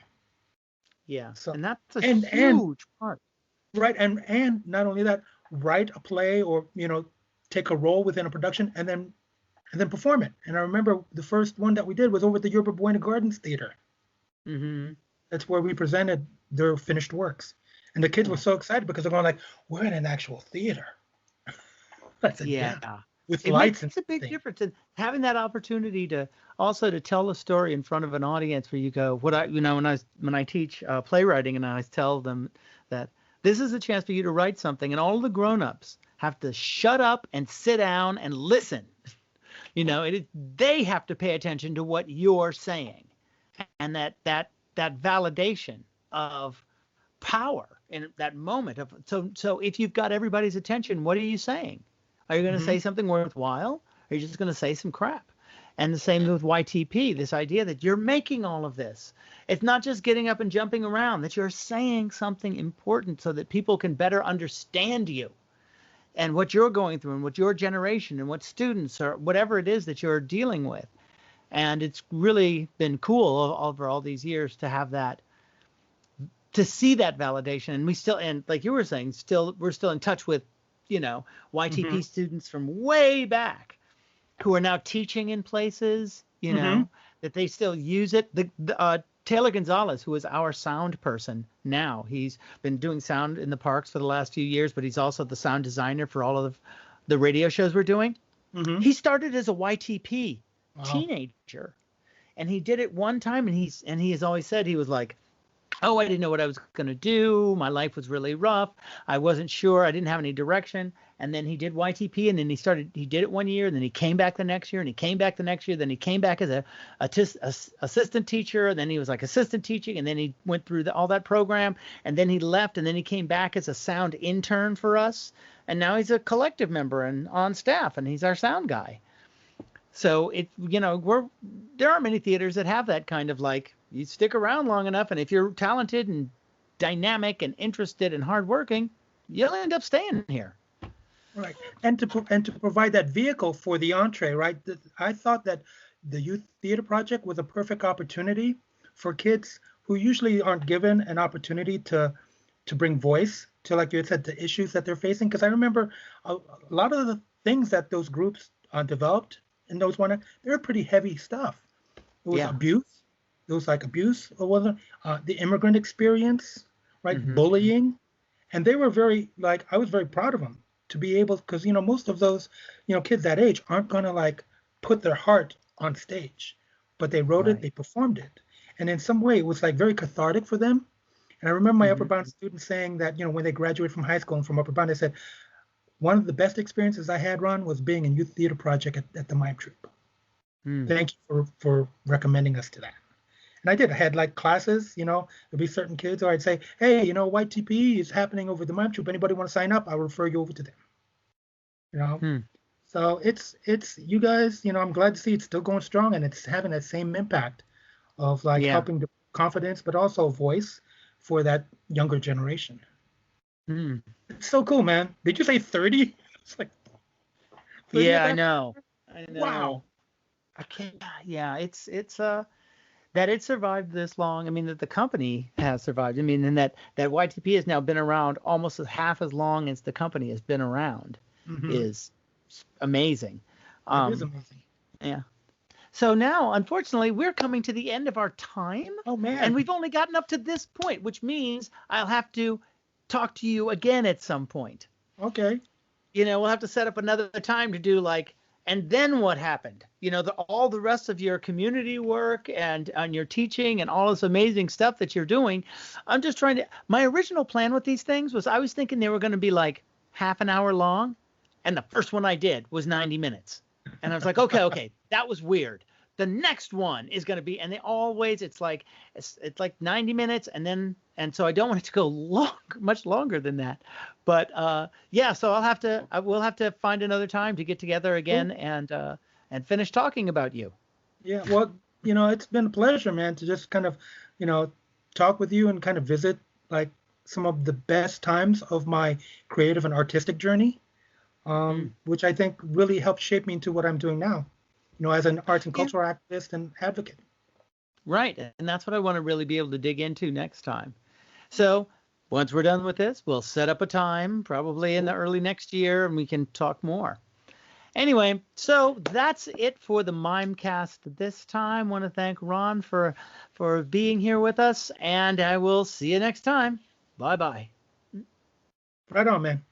Yeah, so, and that's a huge part. Right, and not only that, write a play or, take a role within a production and then perform it. And I remember the first one that we did was over at the Yerba Buena Gardens Theater. Mm-hmm. That's where we presented their finished works. And the kids were so excited because they're going like, we're in an actual theater. I said, yeah. With lights and it's a big difference. And having that opportunity to tell a story in front of an audience where you go, when I teach playwriting and I tell them that this is a chance for you to write something and all the grown-ups have to shut up and sit down and listen. They have to pay attention to what you're saying, and that validation of power in that moment of so if you've got everybody's attention, what are you saying? Are you going to say something worthwhile? Or are you just going to say some crap? And the same with YTP, this idea that you're making all of this. It's not just getting up and jumping around, that you're saying something important so that people can better understand you and what you're going through and what your generation and what students or whatever it is that you're dealing with. And it's really been cool over all these years to have that, to see that validation. And we still, and like you were saying, we're still in touch with, YTP students from way back who are now teaching in places, that they still use it. Taylor Gonzalez, who is our sound person now, he's been doing sound in the parks for the last few years, but he's also the sound designer for all of the radio shows we're doing. Mm-hmm. He started as a YTP teenager, and he did it one time, and he has always said, he was like, oh, I didn't know what I was going to do. My life was really rough. I wasn't sure. I didn't have any direction. And then he did YTP, and then he did it 1 year, and then he came back the next year, and he came back the next year. Then he came back as a assistant teacher, and then he was like assistant teaching, and then he went through all that program, and then he left, and then he came back as a sound intern for us. And now he's a collective member and on staff, and he's our sound guy. So there aren't many theaters that have that kind of, like, you stick around long enough, and if you're talented and dynamic and interested and hardworking, you'll end up staying here. Right, and to provide that vehicle for the entree, right? I thought that the Youth Theater Project was a perfect opportunity for kids who usually aren't given an opportunity to bring voice to, like you had said, the issues that they're facing. Because I remember a lot of the things that those groups developed in those they were pretty heavy stuff. It was abuse. It was like abuse, or whether the immigrant experience, right? Mm-hmm. Bullying, and they were I was very proud of them to be able, because most of those kids that age aren't gonna like put their heart on stage, but they wrote it, they performed it, and in some way it was like very cathartic for them. And I remember my Upper Bound students saying that when they graduated from high school and from Upper Bound, they said, one of the best experiences I had, Ron, was being in Youth Theater Project at the Mime Troupe. Thank you for recommending us to that. And I did. I had like classes, there'd be certain kids, or I'd say, hey, YTP is happening over the Mime Troupe. Anybody want to sign up? I'll refer you over to them. So it's you guys, I'm glad to see it's still going strong, and it's having that same impact of helping the confidence, but also voice for that younger generation. It's so cool, man. Did you say 30? It's like 30. Yeah, I know. Wow. I can't. Yeah, it's that it survived this long. I mean, that the company has survived. I mean, and that YTP has now been around almost half as long as the company has been around is amazing. It is amazing. Yeah. So now, unfortunately, we're coming to the end of our time. Oh, man. And we've only gotten up to this point, which means I'll have to talk to you again at some point. Okay. We'll have to set up another time to do and then what happened? All the rest of your community work and on your teaching and all this amazing stuff that you're doing. I'm just my original plan with these things was I was thinking they were going to be like half an hour long. And the first one I did was 90 minutes. And I was like, okay, that was weird. The next one is going to be, and they always, it's like 90 minutes. And so I don't want it to go much longer than that. But so we'll have to find another time to get together again and finish talking about you. Yeah, well, it's been a pleasure, man, to just kind of, talk with you and kind of visit like some of the best times of my creative and artistic journey, which I think really helped shape me into what I'm doing now, as an arts and cultural activist and advocate. Right, and that's what I want to really be able to dig into next time. So once we're done with this, we'll set up a time probably in the early next year, and we can talk more. Anyway, so that's it for the MimeCast this time. I want to thank Ron for being here with us, and I will see you next time. Bye-bye. Right on, man.